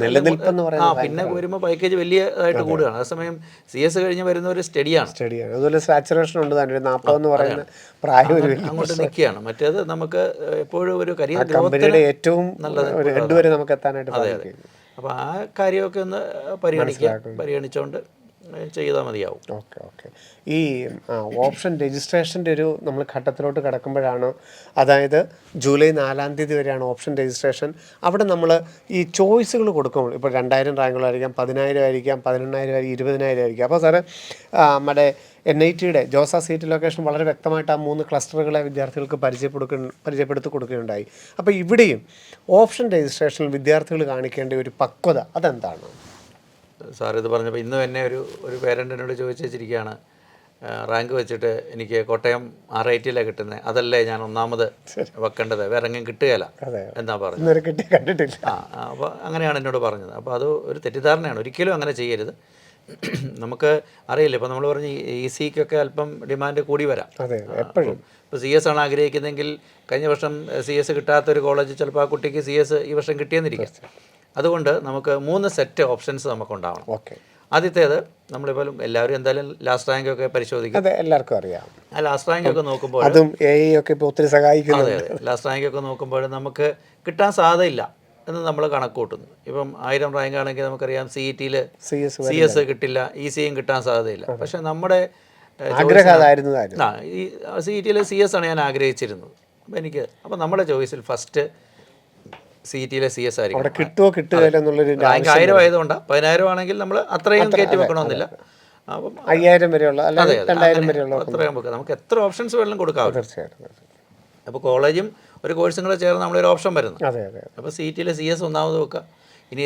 പിന്നെ വരുമ്പോൾ പാക്കേജ് വലിയതായിട്ട് കൂടുകയാണ്. അതേസമയം CS കഴിഞ്ഞ് വരുന്ന ഒരു സ്റ്റഡിയാണ്. അതുപോലെ സാച്ചുറേഷൻ ഉണ്ട്, 40 എന്ന് പറയുന്ന പ്രായം അങ്ങോട്ട് നിൽക്കുകയാണ്. മറ്റേത് നമുക്ക് എപ്പോഴും ഒരു കരിയർ ഗ്രോത്തിന് ഏറ്റവും നല്ലത് നമുക്ക് എത്താനായിട്ട്. അതെ. അപ്പോൾ ആ കാര്യമൊക്കെ ഒന്ന് പരിഗണിച്ചുകൊണ്ട് ചെയ്താൽ മതിയാവും. Okay okay. ഈ ഓപ്ഷൻ രജിസ്ട്രേഷൻ്റെ ഒരു നമ്മൾ ഘട്ടത്തിലോട്ട് കിടക്കുമ്പോഴാണ്, അതായത് ജൂലൈ 4-ാം തീയതി വരെയാണ് ഓപ്ഷൻ രജിസ്ട്രേഷൻ. അവിടെ നമ്മൾ ഈ ചോയ്സുകൾ കൊടുക്കുമ്പോൾ ഇപ്പോൾ 2000 റാങ്കുകളായിരിക്കാം, 10,000 ആയിരിക്കാം, 18,000 ആയിരിക്കും, 20,000 ആയിരിക്കും. അപ്പോൾ സാറ് നമ്മുടെ NITയുടെ ജോസ സീറ്റ് ലൊക്കേഷൻ വളരെ വ്യക്തമായിട്ട് ആ 3 ക്ലസ്റ്ററുകളെ വിദ്യാർത്ഥികൾക്ക് പരിചയപ്പെടുത്തി കൊടുക്കുകയുണ്ടായി. അപ്പോൾ ഇവിടെയും ഓപ്ഷൻ രജിസ്ട്രേഷനിൽ വിദ്യാർത്ഥികൾ കാണിക്കേണ്ട ഒരു പക്വത അതെന്താണ്? സാർ ഇത് പറഞ്ഞപ്പോൾ ഇന്ന് തന്നെ ഒരു പേരൻ്റ് എന്നോട് ചോദിച്ചു വെച്ചിരിക്കുകയാണ്, റാങ്ക് വെച്ചിട്ട് എനിക്ക് കോട്ടയം RITയിലാണ് കിട്ടുന്നത്, അതല്ലേ ഞാൻ ഒന്നാമത് വെക്കേണ്ടത്, വേറെ എങ്ങും കിട്ടുകയില്ല എന്നാ പറഞ്ഞത്. അപ്പോൾ അങ്ങനെയാണ് എന്നോട് പറഞ്ഞത്. അപ്പോൾ അത് ഒരു തെറ്റിദ്ധാരണയാണ്, ഒരിക്കലും അങ്ങനെ ചെയ്യരുത്. നമുക്ക് അറിയില്ല, ഇപ്പോൾ നമ്മൾ പറഞ്ഞ് ECക്കൊക്കെ അല്പം ഡിമാൻഡ് കൂടി വരാം. ഇപ്പോൾ CS ആണ് ആഗ്രഹിക്കുന്നതെങ്കിൽ കഴിഞ്ഞ വർഷം CS കിട്ടാത്തൊരു കോളേജ് ചിലപ്പോൾ ആ കുട്ടിക്ക് CS ഈ വർഷം കിട്ടിയെന്നിരിക്കാം. അതുകൊണ്ട് നമുക്ക് 3 സെറ്റ് ഓപ്ഷൻസ് നമുക്കുണ്ടാവണം. ആദ്യത്തേത്, നമ്മളിപ്പോൾ എല്ലാവരും എന്തായാലും ലാസ്റ്റ് റാങ്ക് ഒക്കെ പരിശോധിക്കും, എല്ലാവർക്കും അറിയാം. ആ ലാസ്റ്റ് റാങ്ക് ഒക്കെ നോക്കുമ്പോൾ ഒത്തിരി സഹായിക്കുന്നു. അതെ, ലാസ്റ്റ് റാങ്ക് ഒക്കെ നോക്കുമ്പോൾ നമുക്ക് കിട്ടാൻ സാധ്യതയില്ല എന്ന് നമ്മൾ കണക്ക് കൂട്ടുന്നു. ഇപ്പം 1000 റാങ്ക് ആണെങ്കിൽ നമുക്കറിയാം CETയിൽ CS കിട്ടില്ല, ECയും കിട്ടാൻ സാധ്യതയില്ല. പക്ഷേ നമ്മുടെ ഈ CETയിൽ CS ആണ് ഞാൻ ആഗ്രഹിച്ചിരുന്നത്. അപ്പോൾ നമ്മുടെ ചോയ്സിൽ ഫസ്റ്റ് CETയിലെ CS ആയിരിക്കും. റാങ്ക് 1000 ആയതുകൊണ്ടാണ്. 10,000 ആണെങ്കിൽ നമ്മൾ അത്രയും കയറ്റി വെക്കണമെന്നില്ല. അപ്പം 5000 വരെയുള്ള, അതെ, 2000 അത്രയും വെക്കുക. നമുക്ക് എത്ര ഓപ്ഷൻസ് വേണമെങ്കിലും കൊടുക്കാം. അപ്പോൾ കോളേജും ഒരു കോഴ്സും കൂടെ ചേർന്ന് നമ്മളൊരു ഓപ്ഷൻ വരുന്നു. അപ്പോൾ CETയിലെ CS ഒന്നാമത് വെക്കുക. ഇനി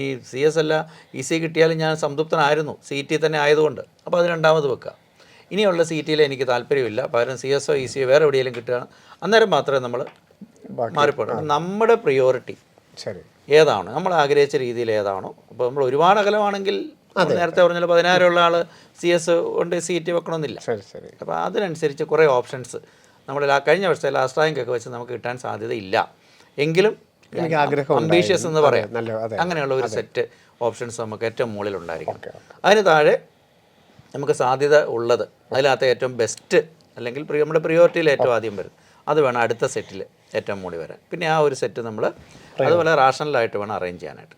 ഈ CS അല്ല EC കിട്ടിയാലും ഞാൻ സംതൃപ്തനായിരുന്നു CET തന്നെ ആയതുകൊണ്ട്, അപ്പോൾ അത് രണ്ടാമത് വെക്കുക. ഇനിയുള്ള CETയിൽ എനിക്ക് താല്പര്യമില്ല, പകരം CSO ECO വേറെ എവിടെയെങ്കിലും കിട്ടുകയാണ്, അന്നേരം മാത്രമേ നമ്മൾ മാറിപ്പോകണം. നമ്മുടെ പ്രിയോറിറ്റി ഏതാണോ, നമ്മൾ ആഗ്രഹിച്ച രീതിയിൽ ഏതാണോ. അപ്പോൾ നമ്മൾ ഒരുപാട് അകലമാണെങ്കിൽ, നേരത്തെ പറഞ്ഞാൽ 10,000 ഉള്ള ആൾ CS കൊണ്ട് CET വെക്കണമെന്നില്ല. അപ്പോൾ അതിനനുസരിച്ച് കുറേ ഓപ്ഷൻസ് നമ്മൾ കഴിഞ്ഞ വർഷത്തെ ലാസ്റ്റ് റാങ്ക് ഒക്കെ വെച്ച് നമുക്ക് കിട്ടാൻ സാധ്യതയില്ല എങ്കിലും അംബീഷ്യസ് എന്ന് പറയാം, അങ്ങനെയുള്ള ഒരു സെറ്റ് ഓപ്ഷൻസ് നമുക്ക് ഏറ്റവും മുകളിലുണ്ടായിരിക്കും. അതിന് താഴെ നമുക്ക് സാധ്യത ഉള്ളത്, അതിനകത്ത് ഏറ്റവും ബെസ്റ്റ് അല്ലെങ്കിൽ നമ്മുടെ പ്രിയോറിറ്റിയിൽ ഏറ്റവും ആദ്യം വരും, അത് വേണം അടുത്ത സെറ്റിൽ ഏറ്റവും മുകളിൽ വരാൻ. പിന്നെ ആ ഒരു സെറ്റ് നമ്മൾ അതുപോലെ റാഷണലായിട്ട് വേണം അറേഞ്ച് ചെയ്യാനായിട്ട്.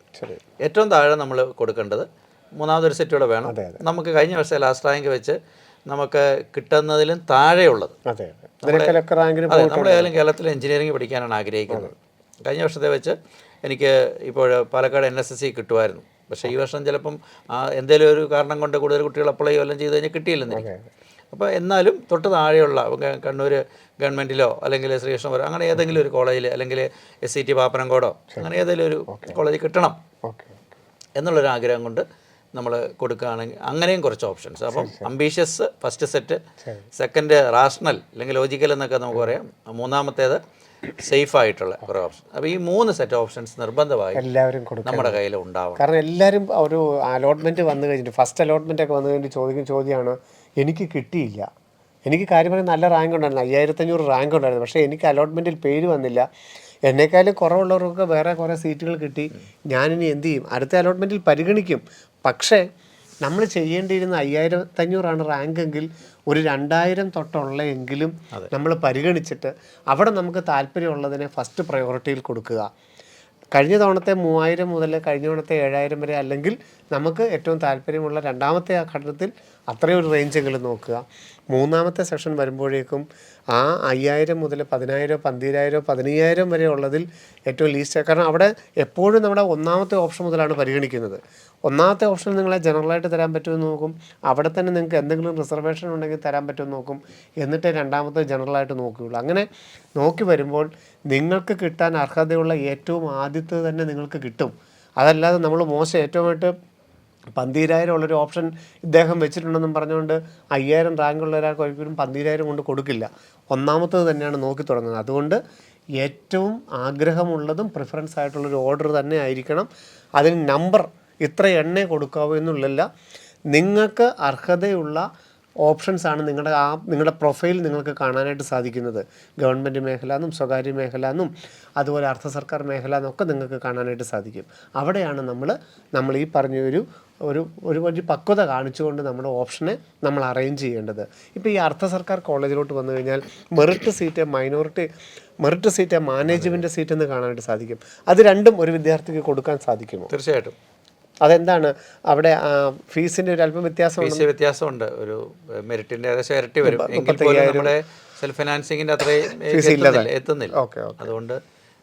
ഏറ്റവും താഴെ നമ്മൾ കൊടുക്കേണ്ടത് മൂന്നാമതൊരു സെറ്റ് കൂടെ വേണം. നമുക്ക് കഴിഞ്ഞ വർഷം ലാസ്റ്റ് റാങ്ക് വെച്ച് നമുക്ക് കിട്ടുന്നതിലും താഴെയുള്ളത്. നമ്മളേതായാലും കേരളത്തിൽ എഞ്ചിനീയറിംഗ് പഠിക്കാനാണ് ആഗ്രഹിക്കുന്നത്. കഴിഞ്ഞ വർഷത്തെ വെച്ച് എനിക്ക് ഇപ്പോൾ പാലക്കാട് NSSC കിട്ടുമായിരുന്നു. പക്ഷേ ഈ വർഷം ചിലപ്പം എന്തെങ്കിലും ഒരു കാരണം കൊണ്ട് കൂടുതൽ കുട്ടികൾ അപ്ലൈ എല്ലാം ചെയ്ത് കഴിഞ്ഞാൽ കിട്ടിയില്ലെന്നിരിക്കും. അപ്പോൾ എന്നാലും തൊട്ട് താഴെയുള്ള കണ്ണൂർ ഗവൺമെൻറ്റിലോ അല്ലെങ്കിൽ ശ്രീകൃഷ്ണപുരം അങ്ങനെ ഏതെങ്കിലും ഒരു കോളേജിൽ, അല്ലെങ്കിൽ SCT പാപ്പനംകോടോ അങ്ങനെ ഏതെങ്കിലും ഒരു കോളേജിൽ കിട്ടണം എന്നുള്ളൊരു ആഗ്രഹം കൊണ്ട് നമ്മൾ കൊടുക്കുകയാണെങ്കിൽ അങ്ങനെയും കുറച്ച് ഓപ്ഷൻസ്. അപ്പം ambitious first set, second rational അല്ലെങ്കിൽ ലോജിക്കൽ എന്നൊക്കെ നമുക്ക് പറയാം, മൂന്നാമത്തേത് സേഫ് ആയിട്ടുള്ള കുറേ ഓപ്ഷൻ. അപ്പോൾ ഈ 3 സെറ്റ് ഓപ്ഷൻസ് നിർബന്ധമായി എല്ലാവരും നമ്മുടെ കയ്യിൽ ഉണ്ടാവും. കാരണം എല്ലാവരും ഒരു അലോട്ട്മെൻറ്റ് വന്നു കഴിഞ്ഞിട്ട്, ഫസ്റ്റ് അലോട്ട്മെൻ്റ് ഒക്കെ വന്നു കഴിഞ്ഞിട്ട് ചോദിക്കുന്ന ചോദ്യമാണ്, എനിക്ക് കിട്ടിയില്ല, എനിക്ക് കാര്യമായി നല്ല റാങ്ക് ഉണ്ടായിരുന്നു, 5500 റാങ്ക് ഉണ്ടായിരുന്നു, പക്ഷേ എനിക്ക് അലോട്ട്മെൻറ്റിൽ പേര് വന്നില്ല, എന്നെക്കാളും കുറവുള്ളവർക്കൊക്കെ വേറെ കുറേ സീറ്റുകൾ കിട്ടി, ഞാനിനി എന്ത് ചെയ്യും? അടുത്ത അലോട്ട്മെൻറ്റിൽ പരിഗണിക്കും. പക്ഷേ നമ്മൾ ചെയ്യേണ്ടിയിരുന്ന 5500 റാങ്ക് എങ്കിൽ ഒരു 2000 തൊട്ടുള്ള എങ്കിലും നമ്മൾ പരിഗണിച്ചിട്ട് അവിടെ നമുക്ക് താല്പര്യമുള്ളതിനെ ഫസ്റ്റ് പ്രയോറിറ്റിയിൽ കൊടുക്കുക. കഴിഞ്ഞ തവണത്തെ 3000 മുതൽ കഴിഞ്ഞ തവണത്തെ 7000 വരെ, അല്ലെങ്കിൽ നമുക്ക് ഏറ്റവും താല്പര്യമുള്ള രണ്ടാമത്തെ ആ ഘട്ടത്തിൽ അത്രയും ഒരു റേഞ്ചെങ്കിലും നോക്കുക. മൂന്നാമത്തെ സെക്ഷൻ വരുമ്പോഴേക്കും ആ 5000 മുതൽ 10,000, 12,000, 15,000 വരെ ഉള്ളതിൽ ഏറ്റവും ലീസ്റ്റ്. കാരണം അവിടെ എപ്പോഴും നമ്മുടെ ഒന്നാമത്തെ ഓപ്ഷൻ മുതലാണ് പരിഗണിക്കുന്നത്. ഒന്നാമത്തെ ഓപ്ഷൻ നിങ്ങളെ ജനറലായിട്ട് തരാൻ പറ്റുമെന്ന് നോക്കും, അവിടെ തന്നെ നിങ്ങൾക്ക് എന്തെങ്കിലും റിസർവേഷൻ ഉണ്ടെങ്കിൽ തരാൻ പറ്റുമെന്ന് നോക്കും, എന്നിട്ട് രണ്ടാമത്തെ ജനറലായിട്ട് നോക്കുകയുള്ളൂ. അങ്ങനെ നോക്കി വരുമ്പോൾ നിങ്ങൾക്ക് കിട്ടാൻ അർഹതയുള്ള ഏറ്റവും ആദ്യത്തെ തന്നെ നിങ്ങൾക്ക് കിട്ടും. അതല്ലാതെ നമ്മൾ മോശം ഏറ്റവുമായിട്ട് 12,000 ഉള്ളൊരു ഓപ്ഷൻ ഇദ്ദേഹം വെച്ചിട്ടുണ്ടെന്നും പറഞ്ഞുകൊണ്ട് 5000 റാങ്കുള്ള ഒരാൾക്ക് ഒരിക്കലും 12,000 കൊണ്ട് കൊടുക്കില്ല. ഒന്നാമത്തത് തന്നെയാണ് നോക്കി തുടങ്ങുന്നത്. അതുകൊണ്ട് ഏറ്റവും ആഗ്രഹമുള്ളതും പ്രിഫറൻസ് ആയിട്ടുള്ളൊരു ഓർഡർ തന്നെ ആയിരിക്കണം. അതിന് നമ്പർ ഇത്ര എണ്ണേ കൊടുക്കാവൂ എന്നുള്ളല്ല, നിങ്ങൾക്ക് അർഹതയുള്ള ഓപ്ഷൻസാണ് നിങ്ങളുടെ പ്രൊഫൈൽ നിങ്ങൾക്ക് കാണാനായിട്ട് സാധിക്കുന്നത്. ഗവൺമെൻറ് മേഖല എന്നും സ്വകാര്യ മേഖല എന്നും അതുപോലെ അർദ്ധ സർക്കാർ മേഖല എന്നൊക്കെ നിങ്ങൾക്ക് കാണാനായിട്ട് സാധിക്കും. അവിടെയാണ് നമ്മൾ ഈ പറഞ്ഞ ഒരു വലിയ പക്വത കാണിച്ചുകൊണ്ട് നമ്മുടെ ഓപ്ഷനെ നമ്മൾ അറേഞ്ച് ചെയ്യേണ്ടത്. ഇപ്പോൾ ഈ അർദ്ധ സർക്കാർ കോളേജിലോട്ട് വന്നു കഴിഞ്ഞാൽ മെറിറ്റ് സീറ്റ് മാനേജ്മെൻറ്റ് സീറ്റ് എന്ന് കാണാനായിട്ട് സാധിക്കും. അത് രണ്ടും ഒരു വിദ്യാർത്ഥിക്ക് കൊടുക്കാൻ സാധിക്കുമോ? തീർച്ചയായിട്ടും. അതെന്താണ് അവിടെ ഫീസിൻ്റെ ഒരു അല്പം വ്യത്യാസമുണ്ട്. ഒരു മെറിറ്റിൻ്റെ ഏകദേശം ഇരട്ടി വരും. എങ്കിൽ പോലും നമ്മുടെ സെൽഫ് ഫിനാൻസിങ്ങിൻ്റെ അത്രയും എത്തുന്നില്ല. അതുകൊണ്ട്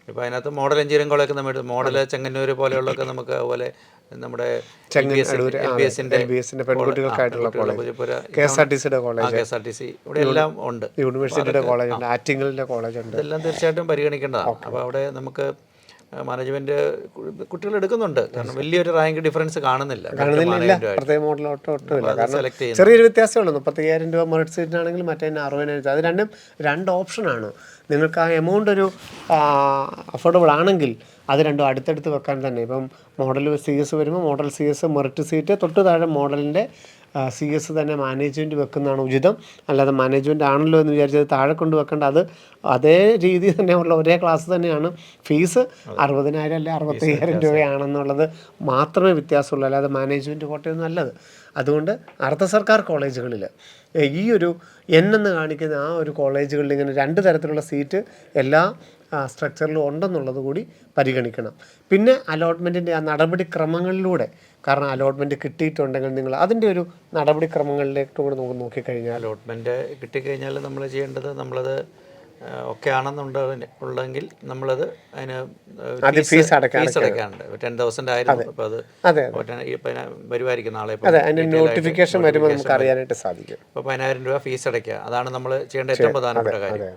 ഇപ്പോൾ അതിനകത്ത് മോഡൽ എഞ്ചിനീയറിംഗ് കോളേജൊക്കെ നമ്മൾ മോഡൽ ചെങ്ങന്നൂർ പോലെയുള്ളതൊക്കെ നമുക്ക് അതുപോലെ നമ്മുടെ പെൺകുട്ടികൾക്കായിട്ടുള്ള കോളേജ്, KSRTC ഇവിടെ എല്ലാം ഉണ്ട്, യൂണിവേഴ്സിറ്റിയുടെ കോളേജ് ഉണ്ട്, ആറ്റിങ്ങലിൻ്റെ കോളേജ് ഉണ്ട്. ഇതെല്ലാം തീർച്ചയായിട്ടും പരിഗണിക്കേണ്ടതാണ്. അപ്പോൾ അവിടെ നമുക്ക് മാനേജ്മെന്റ് കുട്ടികൾ എടുക്കുന്നുണ്ട്. കാരണം വലിയൊരു റാങ്ക് ഡിഫറൻസ് കാണുന്നില്ല. പ്രത്യേക മോഡലോട്ടോ ഒട്ടുമില്ല. കാരണം ചെറിയൊരു വ്യത്യാസമുള്ളൂ. 35,000 രൂപ മെറിറ്റ് സീറ്റിനാണെങ്കിൽ മറ്റേ 60,000. അത് രണ്ട് ഓപ്ഷനാണ്. നിങ്ങൾക്ക് ആ എമൗണ്ട് ഒരു അഫോർഡബിൾ ആണെങ്കിൽ അത് രണ്ടും അടുത്തടുത്ത് വെക്കാൻ തന്നെ. ഇപ്പം മോഡൽ CS വരുമ്പോൾ മോഡൽ CS മെറിറ്റ് സീറ്റ്, തൊട്ട് താഴെ മോഡലിൻ്റെ CS തന്നെ മാനേജ്മെൻറ്റ് വെക്കുന്നതാണ് ഉചിതം. അല്ലാതെ മാനേജ്മെൻറ്റ് ആണല്ലോ എന്ന് വിചാരിച്ചത് താഴെ കൊണ്ട് വെക്കേണ്ട. അതേ രീതി തന്നെയുള്ള ഒരേ ക്ലാസ് തന്നെയാണ്. ഫീസ് 60,000 അല്ലെ 65,000 രൂപയാണെന്നുള്ളത് മാത്രമേ വ്യത്യാസമുള്ളൂ. അല്ലാതെ മാനേജ്മെൻറ്റ് കോട്ടയൊന്നും നല്ലത്. അതുകൊണ്ട് അർദ്ധ സർക്കാർ കോളേജുകളിൽ ഈ ഒരു എന്ന് കാണിക്കുന്ന ആ ഒരു കോളേജുകളിൽ ഇങ്ങനെ 2 തരത്തിലുള്ള സീറ്റ് എല്ലാ സ്ട്രക്ചറിലും ഉണ്ടെന്നുള്ളത് കൂടി പരിഗണിക്കണം. പിന്നെ അലോട്ട്മെൻറ്റിൻ്റെ ആ നടപടിക്രമങ്ങളിലൂടെ, കാരണം അലോട്ട്മെൻറ്റ് കിട്ടിയിട്ടുണ്ടെങ്കിൽ നിങ്ങൾ അതിൻ്റെ ഒരു നടപടിക്രമങ്ങളിലേക്ക് കൂടെ നമുക്ക് നോക്കിക്കഴിഞ്ഞാൽ, അലോട്ട്മെൻറ്റ് കിട്ടിക്കഴിഞ്ഞാൽ നമ്മൾ ചെയ്യേണ്ടത്, നമ്മളത് ഒക്കെ ആണെന്നുണ്ടെങ്കിൽ നമ്മളത് അതിന് ഫീസ് അടയ്ക്കാനുണ്ട്. 10,000 ആയിരുന്നു. അപ്പോൾ അത് വരുമായിരിക്കും നാളെ. അതിൻ്റെ നോട്ടിഫിക്കേഷൻ വരുമ്പോൾ നമുക്ക് അറിയാനായിട്ട് സാധിക്കും. അപ്പോൾ 10,000 രൂപ ഫീസ് അടയ്ക്കുക. അതാണ് നമ്മൾ ചെയ്യേണ്ട ഏറ്റവും പ്രധാനപ്പെട്ട കാര്യം.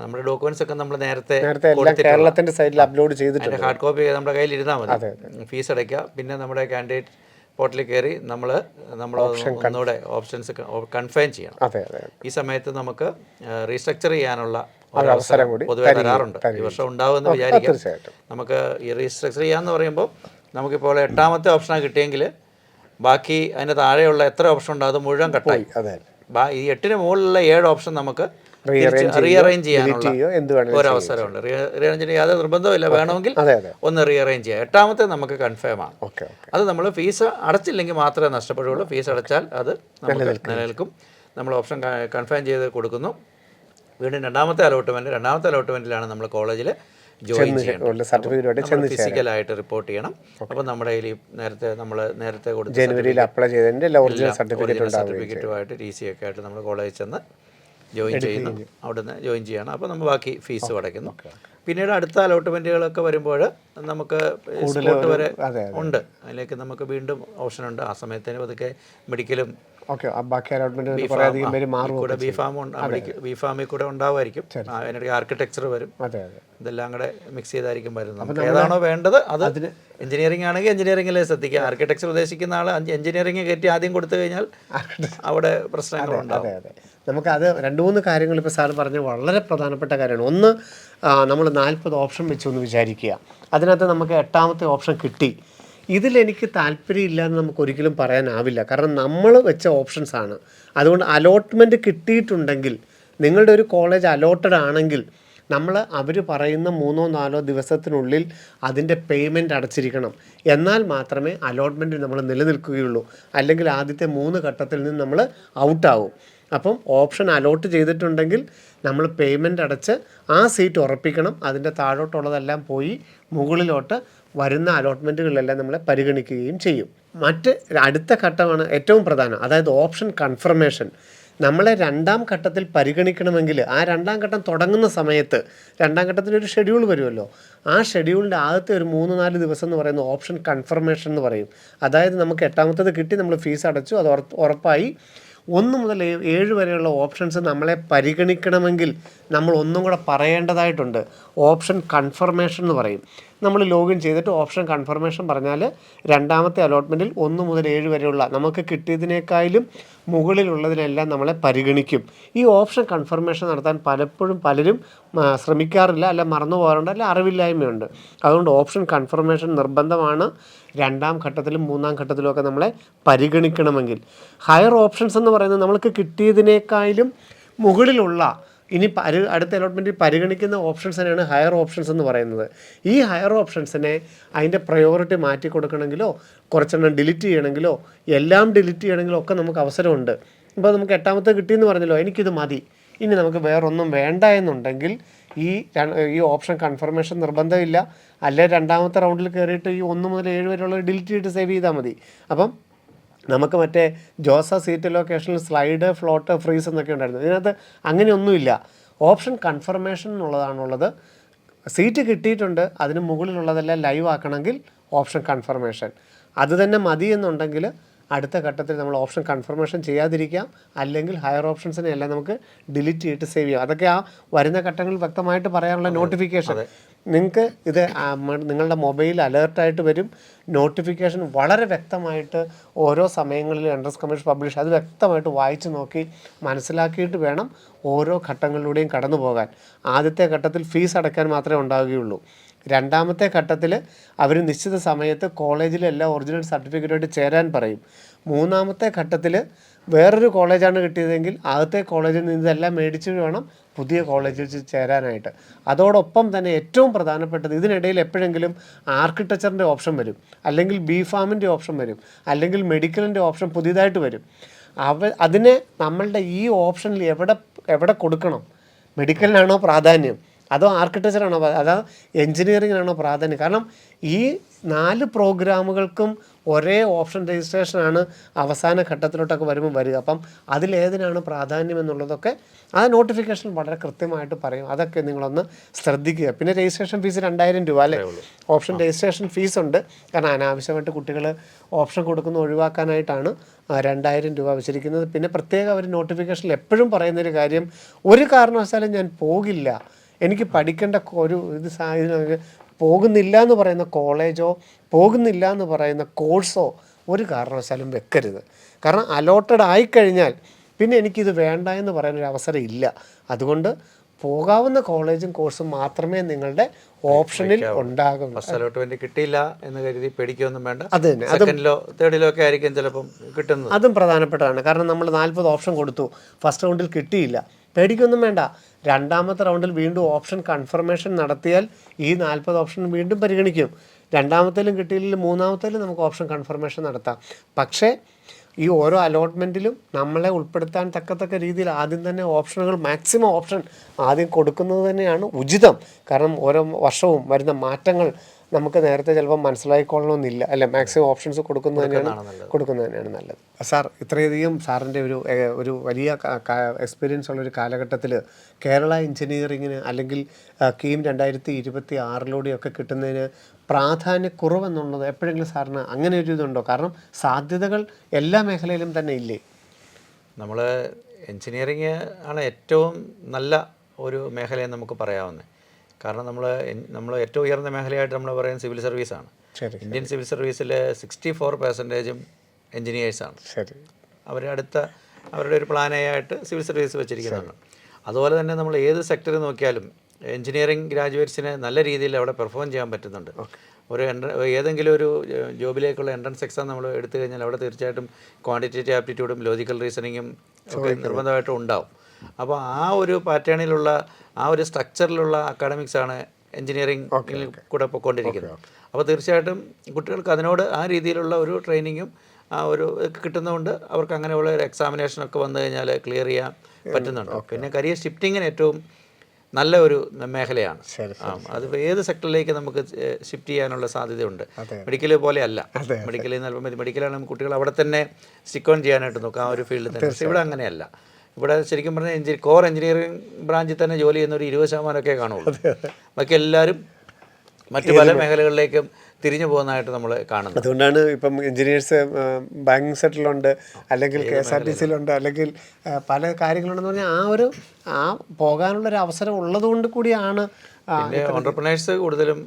നമ്മുടെ ഡോക്യുമെന്റ്സ് ഒക്കെ നമ്മൾ നേരത്തെ കേരളത്തിന്റെ സൈറ്റിൽ അപ്ലോഡ് ചെയ്തിട്ടുണ്ട്. ഹാർഡ് കോപ്പി നമ്മുടെ കയ്യിൽ ഇരുന്നാൽ മതി. ഫീസ് അടയ്ക്കുക. പിന്നെ നമ്മുടെ കാൻഡിഡേറ്റ് പോർട്ടലിൽ കയറി നമ്മൾ ഒന്നുകൂടെ ഓപ്ഷൻസ് കൺഫേം ചെയ്യണം. ഈ സമയത്ത് നമുക്ക് റീസ്ട്രക്ചർ ചെയ്യാനുള്ള അവസരം കൂടി പൊതുവെ തരാറുണ്ട്. ഈ വർഷം ഉണ്ടാവുമെന്ന് വിചാരിക്കാം. നമുക്ക് ഈ റീസ്ട്രക്ചർ ചെയ്യാന്ന് പറയുമ്പോൾ നമുക്കിപ്പോൾ 8ാമത്തെ ഓപ്ഷനാണ് കിട്ടിയെങ്കിൽ ബാക്കി അതിൻ്റെ താഴെയുള്ള എത്ര ഓപ്ഷൻ ഉണ്ടോ അത് മുഴുവൻ കട്ടായി. ഈ 8ന് മുകളിലുള്ള 7 ഓപ്ഷൻ നമുക്ക് റീഅറേഞ്ച് ചെയ്യാനുള്ള ഒരവസരമുണ്ട്. റീഅറേഞ്ച് യാതൊരു നിർബന്ധമില്ല. വേണമെങ്കിൽ ഒന്ന് റീഅറേഞ്ച് ചെയ്യാം. 8ാമത്തെ നമുക്ക് കൺഫേം ആണ്. അത് നമ്മൾ ഫീസ് അടച്ചില്ലെങ്കിൽ മാത്രമേ നഷ്ടപ്പെടുകയുള്ളൂ. ഫീസ് അടച്ചാൽ അത് നിലനിൽക്കും. നമ്മൾ ഓപ്ഷൻ കൺഫേം ചെയ്ത് കൊടുക്കുന്നു. വീണ്ടും 2ാമത്തെ അലോട്ട്മെൻറ്റിലാണ് നമ്മൾ കോളേജിൽ ജോയിൻ ചെയ്യണം. ഫിസിക്കലായിട്ട് റിപ്പോർട്ട് ചെയ്യണം. അപ്പോൾ നമ്മുടെ കയ്യിൽ നേരത്തെ കൊടുത്ത ജനുവരിയിൽ അപ്ലൈ ചെയ്തതിൻ്റെ ഒറിജിനൽ സർട്ടിഫിക്കറ്റുമായിട്ട് TC ഒക്കെ ആയിട്ട് നമ്മൾ കോളേജിൽ ചെന്ന് ജോയിൻ ചെയ്യുന്നു. അവിടുന്ന് ജോയിൻ ചെയ്യണം. അപ്പോൾ നമ്മൾ ബാക്കി ഫീസും അടയ്ക്കുന്നു. പിന്നീട് അടുത്ത അലോട്ട്മെൻറ്റുകളൊക്കെ വരുമ്പോൾ നമുക്ക് സ്പോട്ട് വരെ ഉണ്ട്. അതിലേക്ക് നമുക്ക് വീണ്ടും ഓപ്ഷനുണ്ട്. ആ സമയത്തിന് പതുക്കെ മെഡിക്കലും ബിഫാമിൽ കൂടെ ഉണ്ടാവുമായിരിക്കും. അതിനിടയ്ക്ക് ആർക്കിടെക്ചർ വരും. ഇതെല്ലാം കൂടെ മിക്സ് ചെയ്തായിരിക്കും വരുന്നത്. നമുക്ക് ഏതാണോ വേണ്ടത് അത് എഞ്ചിനീയറിംഗ് ആണെങ്കിൽ എഞ്ചിനീയറിംഗിലെ ശ്രദ്ധിക്കുക. ആർക്കിടെക്ചർ ഉദ്ദേശിക്കുന്ന ആൾ എഞ്ചിനീയറിംഗ് കയറ്റി ആദ്യം കൊടുത്തു കഴിഞ്ഞാൽ അവിടെ പ്രശ്നങ്ങളുണ്ടാവും. നമുക്കത് 2-3 കാര്യങ്ങൾ ഇപ്പോൾ സാർ പറഞ്ഞ വളരെ പ്രധാനപ്പെട്ട കാര്യമാണ്. ഒന്ന്, നമ്മൾ 40 ഓപ്ഷൻ വെച്ചൊന്ന് വിചാരിക്കുക. അതിനകത്ത് നമുക്ക് 8ാമത്തെ ഓപ്ഷൻ കിട്ടി. ഇതിലെനിക്ക് താല്പര്യമില്ല എന്ന് നമുക്ക് ഒരിക്കലും പറയാനാവില്ല. കാരണം നമ്മൾ വെച്ച ഓപ്ഷൻസാണ്. അതുകൊണ്ട് അലോട്ട്മെൻറ്റ് കിട്ടിയിട്ടുണ്ടെങ്കിൽ, നിങ്ങളുടെ ഒരു കോളേജ് അലോട്ടഡ് ആണെങ്കിൽ അവർ പറയുന്ന 3-4 ദിവസത്തിനുള്ളിൽ അതിൻ്റെ പേയ്മെൻറ്റ് അടച്ചിരിക്കണം. എന്നാൽ മാത്രമേ അലോട്ട്മെൻറ്റ് നമ്മൾ നിലനിൽക്കുകയുള്ളൂ. അല്ലെങ്കിൽ ആദ്യത്തെ 3 ഘട്ടത്തിൽ നിന്ന് നമ്മൾ ഔട്ടാവും. അപ്പം ഓപ്ഷൻ അലോട്ട് ചെയ്തിട്ടുണ്ടെങ്കിൽ നമ്മൾ പേയ്മെൻ്റ് അടച്ച് ആ സീറ്റ് ഉറപ്പിക്കണം. അതിൻ്റെ താഴോട്ടുള്ളതെല്ലാം പോയി മുകളിലോട്ട് വരുന്ന അലോട്ട്മെൻറ്റുകളിലെല്ലാം നമ്മളെ പരിഗണിക്കുകയും ചെയ്യും. അടുത്ത ഘട്ടമാണ് ഏറ്റവും പ്രധാനം. അതായത് ഓപ്ഷൻ കൺഫർമേഷൻ. നമ്മളെ 2ാം ഘട്ടത്തിൽ പരിഗണിക്കണമെങ്കിൽ ആ 2ാം ഘട്ടം തുടങ്ങുന്ന സമയത്ത് 2ാം ഘട്ടത്തിനൊരു ഷെഡ്യൂൾ വരുമല്ലോ. ആ ഷെഡ്യൂളിൻ്റെ ആദ്യത്തെ ഒരു 3-4 ദിവസം എന്ന് പറയുന്ന ഓപ്ഷൻ കൺഫർമേഷൻ എന്ന് പറയും. അതായത് നമുക്ക് 8ാമത്തേത് കിട്ടി, നമ്മൾ ഫീസ് അടച്ചു, അത് ഉറപ്പായി. 1 മുതൽ 7 വരെയുള്ള ഓപ്ഷൻസ് നമ്മളെ പരിഗണിക്കണമെങ്കിൽ നമ്മൾ ഒന്നും കൂടെ പറയേണ്ടതായിട്ടുണ്ട്. ഓപ്ഷൻ കൺഫർമേഷൻ എന്ന് പറയും. നമ്മൾ ലോഗിൻ ചെയ്തിട്ട് ഓപ്ഷൻ കൺഫർമേഷൻ പറഞ്ഞാൽ രണ്ടാമത്തെ അലോട്ട്മെൻറ്റിൽ 1 മുതൽ 7 വരെയുള്ള നമുക്ക് കിട്ടിയതിനേക്കാളും മുകളിലുള്ളതിനെല്ലാം നമ്മളെ പരിഗണിക്കും. ഈ ഓപ്ഷൻ കൺഫർമേഷൻ നടത്താൻ പലപ്പോഴും പലരും ശ്രമിക്കാറില്ല, അല്ല മറന്നു പോകാറുണ്ട്, അല്ല അറിവില്ലായ്മയുണ്ട്. അതുകൊണ്ട് ഓപ്ഷൻ കൺഫർമേഷൻ നിർബന്ധമാണ്. രണ്ടാം ഘട്ടത്തിലും മൂന്നാം ഘട്ടത്തിലും ഒക്കെ നമ്മളെ പരിഗണിക്കണമെങ്കിൽ. ഹയർ ഓപ്ഷൻസ് എന്ന് പറയുന്നത് നമ്മൾക്ക് കിട്ടിയതിനേക്കാളും മുകളിലുള്ള ഇനി അടുത്ത അലോട്ട്മെൻറ്റിൽ പരിഗണിക്കുന്ന ഓപ്ഷൻസിനെയാണ് ഹയർ ഓപ്ഷൻസ് എന്ന് പറയുന്നത്. ഈ ഹയർ ഓപ്ഷൻസിനെ അതിൻ്റെ പ്രയോറിറ്റി മാറ്റി കൊടുക്കണമെങ്കിലോ കുറച്ചെണ്ണം ഡിലീറ്റ് ചെയ്യണമെങ്കിലോ എല്ലാം ഡിലീറ്റ് ചെയ്യണമെങ്കിലോ ഒക്കെ നമുക്ക് അവസരമുണ്ട്. ഇപ്പോൾ നമുക്ക് 8ാമത്തെ കിട്ടിയെന്ന് പറഞ്ഞല്ലോ, എനിക്കിത് മതി, ഇനി നമുക്ക് വേറൊന്നും വേണ്ട എന്നുണ്ടെങ്കിൽ ഈ ഓപ്ഷൻ കൺഫർമേഷൻ നിർബന്ധമില്ല. അല്ലെ രണ്ടാമത്തെ റൗണ്ടിൽ കയറിയിട്ട് ഈ 1 മുതൽ 7 വരെയുള്ള ഡിലീറ്റ് ചെയ്തിട്ട് സേവ് ചെയ്താൽ മതി. അപ്പം നമുക്ക് മറ്റേ ജോസ സീറ്റ് ലൊക്കേഷനിൽ സ്ലൈഡ്, ഫ്ലോട്ട്, ഫ്രീസ് എന്നൊക്കെ ഉണ്ടായിരുന്നു. ഇതിനകത്ത് അങ്ങനെയൊന്നുമില്ല. Option confirmation എന്നുള്ളതാണുള്ളത്. സീറ്റ് കിട്ടിയിട്ടുണ്ട്, അതിന് മുകളിലുള്ളതെല്ലാം ലൈവ് ആക്കണമെങ്കിൽ ഓപ്ഷൻ കൺഫർമേഷൻ. അത് തന്നെ മതി എന്നുണ്ടെങ്കിൽ അടുത്ത ഘട്ടത്തിൽ നമ്മൾ ഓപ്ഷൻ കൺഫർമേഷൻ ചെയ്യാതിരിക്കാം, അല്ലെങ്കിൽ ഹയർ ഓപ്ഷൻസിനെ എല്ലാം നമുക്ക് ഡിലീറ്റ് ചെയ്തിട്ട് സേവ് ചെയ്യാം. അതൊക്കെ ആ വരുന്ന ഘട്ടങ്ങളിൽ വ്യക്തമായിട്ട് പറയാനുള്ള നോട്ടിഫിക്കേഷൻ നിങ്ങൾക്ക് ഇത് നിങ്ങളുടെ മൊബൈൽ അലേർട്ടായിട്ട് വരും. നോട്ടിഫിക്കേഷൻ വളരെ വ്യക്തമായിട്ട് ഓരോ സമയങ്ങളിൽ എൻട്രൻസ് കമ്മീഷൻ പബ്ലിഷ്, അത് വ്യക്തമായിട്ട് വായിച്ച് നോക്കി മനസ്സിലാക്കിയിട്ട് വേണം ഓരോ ഘട്ടങ്ങളിലൂടെയും കടന്നു പോകാൻ. ആദ്യത്തെ ഘട്ടത്തിൽ ഫീസ് അടയ്ക്കാൻ മാത്രമേ ഉണ്ടാവുകയുള്ളൂ. രണ്ടാമത്തെ ഘട്ടത്തിൽ അവർ നിശ്ചിത സമയത്ത് കോളേജിൽ എല്ലാ ഒറിജിനൽ സർട്ടിഫിക്കറ്റുമായിട്ട് ചേരാൻ പറയും. മൂന്നാമത്തെ ഘട്ടത്തിൽ വേറൊരു കോളേജാണ് കിട്ടിയതെങ്കിൽ ആദ്യത്തെ കോളേജിൽ നിന്ന് ഇതെല്ലാം മേടിച്ച് വേണം പുതിയ കോളേജിൽ ചേരാനായിട്ട്. അതോടൊപ്പം തന്നെ ഏറ്റവും പ്രധാനപ്പെട്ടത്, ഇതിനിടയിൽ എപ്പോഴെങ്കിലും ആർക്കിടെക്ചറിൻ്റെ ഓപ്ഷൻ വരും, അല്ലെങ്കിൽ ബി.ഫാമിൻ്റെ ഓപ്ഷൻ വരും, അല്ലെങ്കിൽ മെഡിക്കലിൻ്റെ ഓപ്ഷൻ പുതിയതായിട്ട് വരും. അതിനെ നമ്മളുടെ ഈ ഓപ്ഷനിൽ എവിടെ കൊടുക്കണം? മെഡിക്കലിനാണോ പ്രാധാന്യം, അതോ ആർക്കിടെക്ചറാണോ, അതോ എൻജിനീയറിങ്ങിനാണോ പ്രാധാന്യം? കാരണം ഈ 4 പ്രോഗ്രാമുകൾക്കും ഒരേ ഓപ്ഷൻ രജിസ്ട്രേഷനാണ് അവസാന ഘട്ടത്തിലോട്ടൊക്കെ വരുമ്പോൾ വരിക. അപ്പം അതിലേതിനാണ് പ്രാധാന്യം എന്നുള്ളതൊക്കെ ആ നോട്ടിഫിക്കേഷൻ വളരെ കൃത്യമായിട്ട് പറയും. അതൊക്കെ നിങ്ങളൊന്ന് ശ്രദ്ധിക്കുക. പിന്നെ രജിസ്ട്രേഷൻ ഫീസ് 2000 രൂപ അല്ലേ? ഓപ്ഷൻ രജിസ്ട്രേഷൻ ഫീസ് ഉണ്ട്. കാരണം അനാവശ്യമായിട്ട് കുട്ടികൾ ഓപ്ഷൻ കൊടുക്കുന്ന ഒഴിവാക്കാനായിട്ടാണ് 2000 രൂപ വെച്ചിരിക്കുന്നത്. പിന്നെ പ്രത്യേകം അവർ നോട്ടിഫിക്കേഷനിൽ എപ്പോഴും പറയുന്നൊരു കാര്യം, ഒരു കാരണവശാലും ഞാൻ പോകില്ല, എനിക്ക് പഠിക്കേണ്ട ഇതിന് പോകുന്നില്ല എന്ന് പറയുന്ന കോളേജോ പോകുന്നില്ല എന്ന് പറയുന്ന കോഴ്സോ ഒരു കാരണവശാലും വെക്കരുത്. കാരണം അലോട്ടഡ് ആയിക്കഴിഞ്ഞാൽ പിന്നെ എനിക്കിത് വേണ്ട എന്ന് പറയാനൊരു അവസരം ഇല്ല. അതുകൊണ്ട് പോകാവുന്ന കോളേജും കോഴ്സും മാത്രമേ നിങ്ങളുടെ ഓപ്ഷനിൽ ഉണ്ടാകും. ഫസ്റ്റ് അലോട്ട്മെന്റ് കിട്ടിയില്ല എന്ന് കരുതി പേടിക്കൊന്നും വേണ്ട. അത് തന്നെ, സെക്കൻഡിലോ തേർഡിലോ ഒക്കെ ആയിരിക്കും ചിലപ്പം കിട്ടുന്നത്. അതും പ്രധാനപ്പെട്ടതാണ്. കാരണം നമ്മൾ 40 ഓപ്ഷൻ കൊടുത്തു, ഫസ്റ്റ് റൗണ്ടിൽ കിട്ടിയില്ല, പേടിക്കൊന്നും വേണ്ട. രണ്ടാമത്തെ റൗണ്ടിൽ വീണ്ടും ഓപ്ഷൻ കൺഫർമേഷൻ നടത്തിയാൽ ഈ 40 ഓപ്ഷൻ വീണ്ടും പരിഗണിക്കും. രണ്ടാമത്തേലും കിട്ടിയില്ലെങ്കിൽ മൂന്നാമത്തേലും നമുക്ക് ഓപ്ഷൻ കൺഫർമേഷൻ നടത്താം. പക്ഷേ ഈ ഓരോ അലോട്ട്മെൻറ്റിലും നമ്മളെ ഉൾപ്പെടുത്താൻ തക്കത്തക്ക രീതിയിൽ ആദ്യം തന്നെ ഓപ്ഷനുകൾ മാക്സിമം ഓപ്ഷൻ ആദ്യം കൊടുക്കുന്നത് തന്നെയാണ് ഉചിതം. കാരണം ഓരോ വർഷവും വരുന്ന മാറ്റങ്ങൾ നമുക്ക് നേരത്തെ ചിലപ്പോൾ മനസ്സിലായിക്കൊള്ളണമെന്നില്ല, അല്ലെ? മാക്സിമം ഓപ്ഷൻസ് കൊടുക്കുന്നത് തന്നെയാണ് നല്ലത്. സാർ, ഇത്രയധികം സാറിൻ്റെ ഒരു വലിയ എക്സ്പീരിയൻസ് ഉള്ളൊരു കാലഘട്ടത്തിൽ കേരള എഞ്ചിനീയറിങ്ങിന് അല്ലെങ്കിൽ കീം 2026 കിട്ടുന്നതിന് പ്രാധാന്യക്കുറവെന്നുള്ളത് എപ്പോഴെങ്കിലും സാറിന് അങ്ങനെ ഒരു ഇതുണ്ടോ? കാരണം സാധ്യതകൾ എല്ലാ മേഖലയിലും തന്നെ ഇല്ലേ? നമ്മൾ എൻജിനീയറിങ് ആണ് ഏറ്റവും നല്ല ഒരു മേഖലയെന്ന് നമുക്ക് പറയാവുന്നത്. കാരണം നമ്മൾ ഏറ്റവും ഉയർന്ന മേഖലയായിട്ട് നമ്മൾ പറയുന്നത് സിവിൽ സർവീസാണ്. ഇന്ത്യൻ സിവിൽ സർവീസിൽ 64% എൻജിനീയേഴ്സാണ്. അവരുടെ ഒരു പ്ലാനായിട്ട് സിവിൽ സർവീസ് വെച്ചിരിക്കുന്നതാണ്. അതുപോലെ തന്നെ നമ്മൾ ഏത് സെക്ടറിൽ നോക്കിയാലും എൻജിനീയറിംഗ് ഗ്രാജുവേറ്റ്സിന് നല്ല രീതിയിൽ അവിടെ പെർഫോം ചെയ്യാൻ പറ്റുന്നുണ്ട്. ഏതെങ്കിലും ഒരു ജോബിലേക്കുള്ള എൻട്രൻസ് എക്സാം നമ്മൾ എടുത്തു കഴിഞ്ഞാൽ അവിടെ തീർച്ചയായിട്ടും ക്വാണ്ടിറ്റേറ്റീവ് ആപ്റ്റിറ്റ്യൂഡും ലോജിക്കൽ റീസണിങ്ങും ഒക്കെ നിർബന്ധമായിട്ടും ഉണ്ടാവും. അപ്പോൾ ആ ഒരു പാറ്റേണിലുള്ള ആ ഒരു സ്ട്രക്ചറിലുള്ള അക്കാഡമിക്സാണ് എൻജിനീയറിംഗിൽ കൂടെ പൊയ്ക്കൊണ്ടിരിക്കുന്നത്. അപ്പോൾ തീർച്ചയായിട്ടും കുട്ടികൾക്ക് അതിനോട് ആ രീതിയിലുള്ള ഒരു ട്രെയിനിങ്ങും ആ ഒരു കിട്ടുന്നതുകൊണ്ട് അവർക്ക് അങ്ങനെയുള്ള ഒരു എക്സാമിനേഷനൊക്കെ വന്നു കഴിഞ്ഞാൽ ക്ലിയർ ചെയ്യാൻ പറ്റുന്നുണ്ട്. പിന്നെ കരിയർ ഷിഫ്റ്റിങ്ങിന് ഏറ്റവും നല്ല ഒരു മേഖലയാണ്. അതിപ്പോൾ ഏത് സെക്ടറിലേക്ക് നമുക്ക് ഷിഫ്റ്റ് ചെയ്യാനുള്ള സാധ്യതയുണ്ട്. മെഡിക്കൽ പോലെയല്ല. മെഡിക്കലിൽ നിന്ന് മെഡിക്കലാണ് കുട്ടികൾ അവിടെ തന്നെ സ്റ്റിക്ക് ഓൺ ചെയ്യാനായിട്ട് നോക്കാം, ആ ഒരു ഫീൽഡിൽ തന്നെ. പക്ഷേ ഇവിടെ അങ്ങനെയല്ല. ഇവിടെ ശരിക്കും പറഞ്ഞാൽ കോർ എഞ്ചിനീയറിംഗ് ബ്രാഞ്ചിൽ തന്നെ ജോലി ചെയ്യുന്ന ഒരു 20% കാണുള്ളൂ. ബാക്കി എല്ലാവരും മറ്റു പല മേഖലകളിലേക്കും തിരിഞ്ഞു പോകുന്നതായിട്ട് നമ്മൾ കാണുന്നത്. അതുകൊണ്ടാണ് ഇപ്പം എഞ്ചിനീയേഴ്സ് ബാങ്കിങ് സെക്ടറിലുണ്ട്, അല്ലെങ്കിൽ KSRTCയിലുണ്ട്, അല്ലെങ്കിൽ പല കാര്യങ്ങളുണ്ടെന്ന് പറഞ്ഞാൽ ആ പോകാനുള്ളൊരു അവസരം ഉള്ളതുകൊണ്ട് കൂടിയാണ്. ഓൺട്രപ്രണേഴ്സ് കൂടുതലും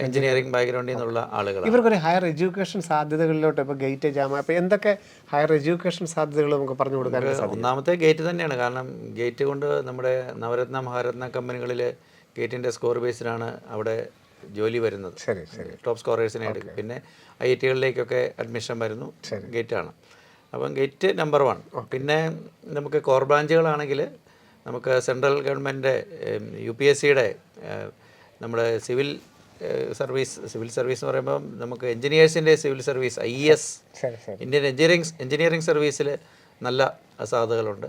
എഞ്ചിനീയറിംഗ് ബാക്ക്ഗ്രൗണ്ടിൽ നിന്നുള്ള ആളുകളാണ്. ഇവർക്കൊരു ഹയർ എഡ്യൂക്കേഷൻ സാധ്യതകളിലോട്ട് ഇപ്പോൾ ഗേറ്റ് ജാമ അപ്പോൾ എന്തൊക്കെ ഹയർ എഡ്യൂക്കേഷൻ സാധ്യതകൾ നമുക്ക് പറഞ്ഞു കൊടുക്കാൻ സാധിക്കും? ഒന്നാമത്തെ ഗേറ്റ് തന്നെയാണ്. കാരണം ഗേറ്റ് കൊണ്ട് നമ്മുടെ നവരത്ന മഹാരത്ന കമ്പനികളിൽ ഗേറ്റിൻ്റെ സ്കോർ ബേസിലാണ് അവിടെ ജോലി വരുന്നത്. ശരി ശരി. ടോപ്പ് സ്കോറേഴ്സിനെ എടുക്കും. പിന്നെ IIT-കളിലേക്കൊക്കെ അഡ്മിഷൻ വരുന്നു ഗേറ്റാണ്. അപ്പം ഗേറ്റ് നമ്പർ 1. പിന്നെ നമുക്ക് കോർ ബ്രാഞ്ചുകളാണെങ്കിൽ നമുക്ക് സെൻട്രൽ ഗവൺമെൻറ് UPSC-യുടെ നമ്മുടെ സിവിൽ സർവീസ് എന്ന് പറയുമ്പോൾ നമുക്ക് എഞ്ചിനീയേഴ്സിൻ്റെ civil service IES, Indian engineering സർവീസിൽ നല്ല സാധ്യതകളുണ്ട്.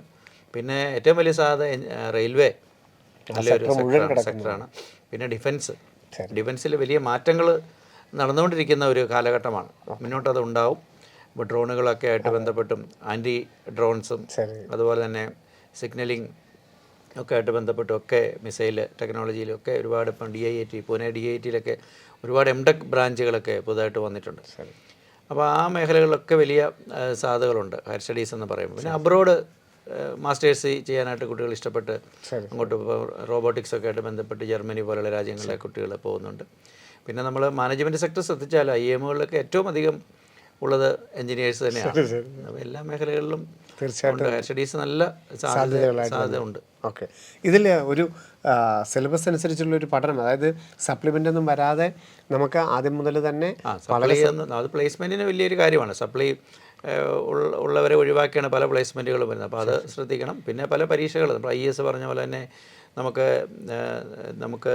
പിന്നെ ഏറ്റവും വലിയ സാധ്യത റെയിൽവേ നല്ലൊരു സെക്ടറാണ്. പിന്നെ ഡിഫൻസിൽ വലിയ മാറ്റങ്ങൾ നടന്നുകൊണ്ടിരിക്കുന്ന ഒരു കാലഘട്ടമാണ്. മുന്നോട്ടത് ഉണ്ടാവും. ഇപ്പോൾ ഡ്രോണുകളൊക്കെ ആയിട്ട് ബന്ധപ്പെട്ടും ആൻറ്റി ഡ്രോൺസും അതുപോലെ തന്നെ സിഗ്നലിംഗ് ഒക്കെ ആയിട്ട് ബന്ധപ്പെട്ടുമൊക്കെ മിസൈൽ ടെക്നോളജിയിലൊക്കെ ഒരുപാട് ഇപ്പം DIIT പൂനെ DIIT-യിലൊക്കെ ഒരുപാട് MTech ബ്രാഞ്ചുകളൊക്കെ പുതുതായിട്ട് വന്നിട്ടുണ്ട്. അപ്പോൾ ആ മേഖലകളിലൊക്കെ വലിയ സാധ്യതകളുണ്ട് ഹയർ സ്റ്റഡീസ് എന്ന് പറയുമ്പോൾ. പിന്നെ അബ്രോഡ് മാസ്റ്റേഴ്സ് ചെയ്യാനായിട്ട് കുട്ടികൾ ഇഷ്ടപ്പെട്ട് അങ്ങോട്ട് റോബോട്ടിക്സൊക്കെ ആയിട്ട് ബന്ധപ്പെട്ട് ജർമ്മനി പോലുള്ള രാജ്യങ്ങളിലെ കുട്ടികൾ പോകുന്നുണ്ട്. പിന്നെ നമ്മൾ മാനേജ്മെൻറ്റ് സെക്ടർ ശ്രദ്ധിച്ചാൽ IIM-കളിലൊക്കെ ഏറ്റവും അധികം ഉള്ളത് എഞ്ചിനീയേഴ്സ് തന്നെയാണ്. അപ്പോൾ എല്ലാ മേഖലകളിലും തീർച്ചയായിട്ടും ഹയർ സ്റ്റഡീസ് നല്ല സാധ്യത ഉണ്ട്. ഓക്കെ. ഇതിൽ ഒരു സിലബസ് അനുസരിച്ചുള്ളൊരു പഠനം, അതായത് സപ്ലിമെൻ്റ് ഒന്നും വരാതെ നമുക്ക് ആദ്യം മുതൽ തന്നെ അത് പ്ലേസ്മെൻറ്റിന് വലിയൊരു കാര്യമാണ്. സപ്ലി ഉള്ളവരെ ഒഴിവാക്കിയാണ് പല പ്ലേസ്മെൻറ്റുകളും വരുന്നത്. അപ്പോൾ അത് ശ്രദ്ധിക്കണം. പിന്നെ പല പരീക്ഷകൾ നമ്മൾ IAS പറഞ്ഞ പോലെ തന്നെ നമുക്ക്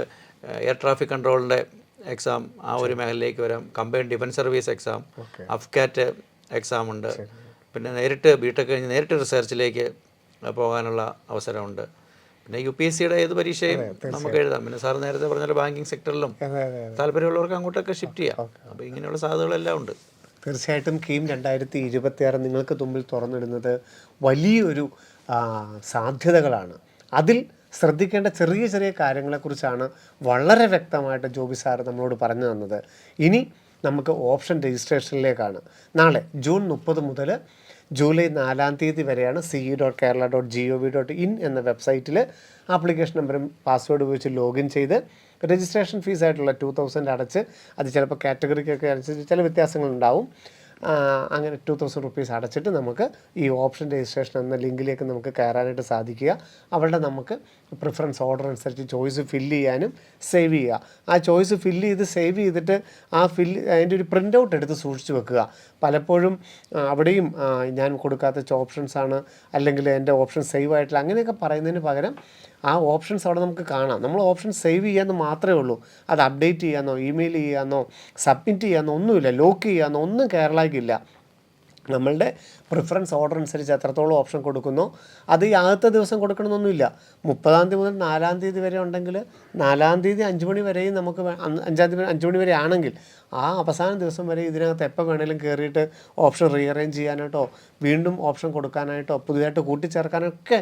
എയർ ട്രാഫിക് കൺട്രോളിൻ്റെ എക്സാം ആ ഒരു മേഖലയിലേക്ക് വരാം. Combined defence service exam, അഫ്കാറ്റ് exam ഉണ്ട്. പിന്നെ നേരിട്ട് BTech കഴിഞ്ഞ് നേരിട്ട് റിസർച്ചിലേക്ക് പോകാനുള്ള അവസരമുണ്ട്. പിന്നെ UPSC-യുടെ ഏത് പരീക്ഷയും നമുക്ക് എഴുതാം. പിന്നെ സാർ നേരത്തെ പറഞ്ഞ ബാങ്കിങ് സെക്ടറിലും താല്പര്യമുള്ളവർക്ക് അങ്ങോട്ടൊക്കെ ഷിഫ്റ്റ് ചെയ്യാം. അപ്പോൾ ഇങ്ങനെയുള്ള സാധ്യതകളെല്ലാം ഉണ്ട്. തീർച്ചയായിട്ടും കീം 2026 നിങ്ങൾക്ക് മുമ്പിൽ തുറന്നിടുന്നത് വലിയൊരു സാധ്യതകളാണ്. അതിൽ ശ്രദ്ധിക്കേണ്ട ചെറിയ ചെറിയ കാര്യങ്ങളെക്കുറിച്ചാണ് വളരെ വ്യക്തമായിട്ട് ജോബി സാർ നമ്മളോട് പറഞ്ഞു തന്നത്. ഇനി നമുക്ക് ഓപ്ഷൻ രജിസ്ട്രേഷനിലേക്കാണ്. നാളെ ജൂൺ 30 മുതൽ ജൂലൈ 4-ാം തീയതി വരെയാണ് ce.kerala.gov.in എന്ന വെബ്സൈറ്റിൽ ആപ്ലിക്കേഷൻ നമ്പറും പാസ്വേഡ് ഉപയോഗിച്ച് ലോഗിൻ ചെയ്ത് രജിസ്ട്രേഷൻ ഫീസായിട്ടുള്ള 2000 അടച്ച്, അത് ചിലപ്പോൾ കാറ്റഗറിക്കൊക്കെ അനുസരിച്ച് ചില വ്യത്യാസങ്ങളുണ്ടാവും, അങ്ങനെ 2000 റുപ്പീസ് അടച്ചിട്ട് നമുക്ക് ഈ ഓപ്ഷൻ രജിസ്ട്രേഷൻ എന്ന ലിങ്കിലേക്ക് നമുക്ക് കയറാനായിട്ട് സാധിക്കുക. അവിടെ നമുക്ക് പ്രിഫറൻസ് ഓർഡർ അനുസരിച്ച് ചോയ്സ് ഫില്ല് ചെയ്യാനും സേവ് ചെയ്യുക. ആ ചോയ്സ് ഫില്ല് ചെയ്ത് സേവ് ചെയ്തിട്ട് അതിൻ്റെ ഒരു പ്രിൻ്റ് ഔട്ട് എടുത്ത് സൂക്ഷിച്ച് വെക്കുക. പലപ്പോഴും അവിടെയും ഞാൻ കൊടുക്കാത്ത ഓപ്ഷൻസാണ്, അല്ലെങ്കിൽ എൻ്റെ ഓപ്ഷൻ സേവ് ആയിട്ടില്ല, അങ്ങനെയൊക്കെ പറയുന്നതിന് പകരം ആ ഓപ്ഷൻസ് അവിടെ നമുക്ക് കാണാം. നമ്മൾ ഓപ്ഷൻ സേവ് ചെയ്യാമെന്ന് മാത്രമേ ഉള്ളൂ. അത് അപ്ഡേറ്റ് ചെയ്യാമെന്നോ ഇമെയിൽ ചെയ്യാമെന്നോ സബ്മിറ്റ് ചെയ്യാമെന്നോ ഒന്നുമില്ല, ലോക്ക് ചെയ്യാമെന്നോ ഒന്നും കേരളയ്ക്കില്ല. നമ്മളുടെ പ്രിഫറൻസ് ഓർഡർ അനുസരിച്ച് എത്രത്തോളം ഓപ്ഷൻ കൊടുക്കുന്നോ അത് ഈ ആദ്യത്തെ ദിവസം കൊടുക്കണമെന്നൊന്നുമില്ല. 30-ാം തീയതി മുതൽ 4-ാം തീയതി വരെ ഉണ്ടെങ്കിൽ 4-ാം തീയതി 5 മണി വരെയും നമുക്ക് 5-ാം തീയതി 5 മണി വരെ ആണെങ്കിൽ ആ അവസാന ദിവസം വരെ ഇതിനകത്ത് എപ്പോൾ വേണമെങ്കിലും കയറിയിട്ട് ഓപ്ഷൻ റീഅറേഞ്ച് ചെയ്യാനായിട്ടോ വീണ്ടും ഓപ്ഷൻ കൊടുക്കാനായിട്ടോ പുതിയതായിട്ട് കൂട്ടിച്ചേർക്കാനൊക്കെ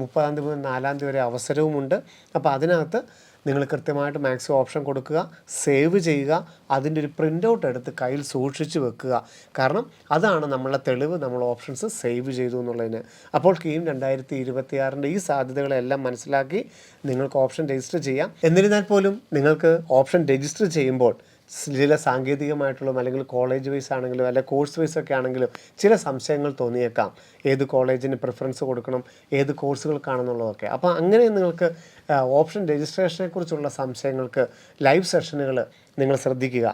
30-ാം തീയതി മുതൽ 4-ാം തീയതി വരെ അവസരവുമുണ്ട്. അപ്പോൾ അതിനകത്ത് നിങ്ങൾ കൃത്യമായിട്ട് മാക്സിമം ഓപ്ഷൻ കൊടുക്കുക, സേവ് ചെയ്യുക, അതിൻ്റെ ഒരു പ്രിൻ്റ് ഔട്ട് എടുത്ത് കയ്യിൽ സൂക്ഷിച്ച് വെക്കുക. കാരണം അതാണ് നമ്മളെ തെളിവ്, നമ്മൾ ഓപ്ഷൻസ് സേവ് ചെയ്തു എന്നുള്ളതിന്. അപ്പോൾ കീം 2026-ൻ്റെ ഈ സാധ്യതകളെല്ലാം മനസ്സിലാക്കി നിങ്ങൾക്ക് ഓപ്ഷൻ രജിസ്റ്റർ ചെയ്യാം. എന്നിരുന്നാൽ പോലും നിങ്ങൾക്ക് ഓപ്ഷൻ രജിസ്റ്റർ ചെയ്യുമ്പോൾ ചില സാങ്കേതികമായിട്ടുള്ള അല്ലെങ്കിൽ കോളേജ് വൈസ് ആണെങ്കിലും അല്ലെങ്കിൽ കോഴ്സ് വൈസ് ഒക്കെ ആണെങ്കിലും ചില സംശയങ്ങൾ തോന്നിയേക്കാം. ഏത് കോളേജിന് പ്രിഫറൻസ് കൊടുക്കണം, ഏത് കോഴ്സുകൾക്കാണെന്നുള്ളതൊക്കെ. അപ്പോൾ അങ്ങനെ നിങ്ങൾക്ക് ഓപ്ഷൻ രജിസ്ട്രേഷനെ കുറിച്ചുള്ള സംശയങ്ങൾക്ക് ലൈവ് സെഷനുകൾ നിങ്ങൾ ശ്രദ്ധിക്കുക.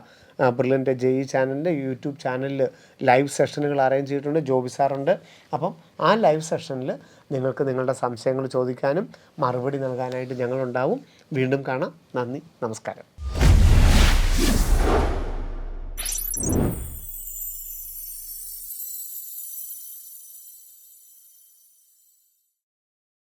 ബ്രില്യൻ്റ് JE ചാനലിൻ്റെ യൂട്യൂബ് ചാനലിൽ ലൈവ് സെഷനുകൾ അറേഞ്ച് ചെയ്തിട്ടുണ്ട്. ജോബി സാറുണ്ട്. അപ്പം ആ ലൈവ് സെഷനിൽ നിങ്ങൾക്ക് നിങ്ങളുടെ സംശയങ്ങൾ ചോദിക്കാനും മറുപടി നൽകാനായിട്ട് ഞങ്ങളുണ്ടാവും. വീണ്ടും കാണാം. നന്ദി, നമസ്കാരം.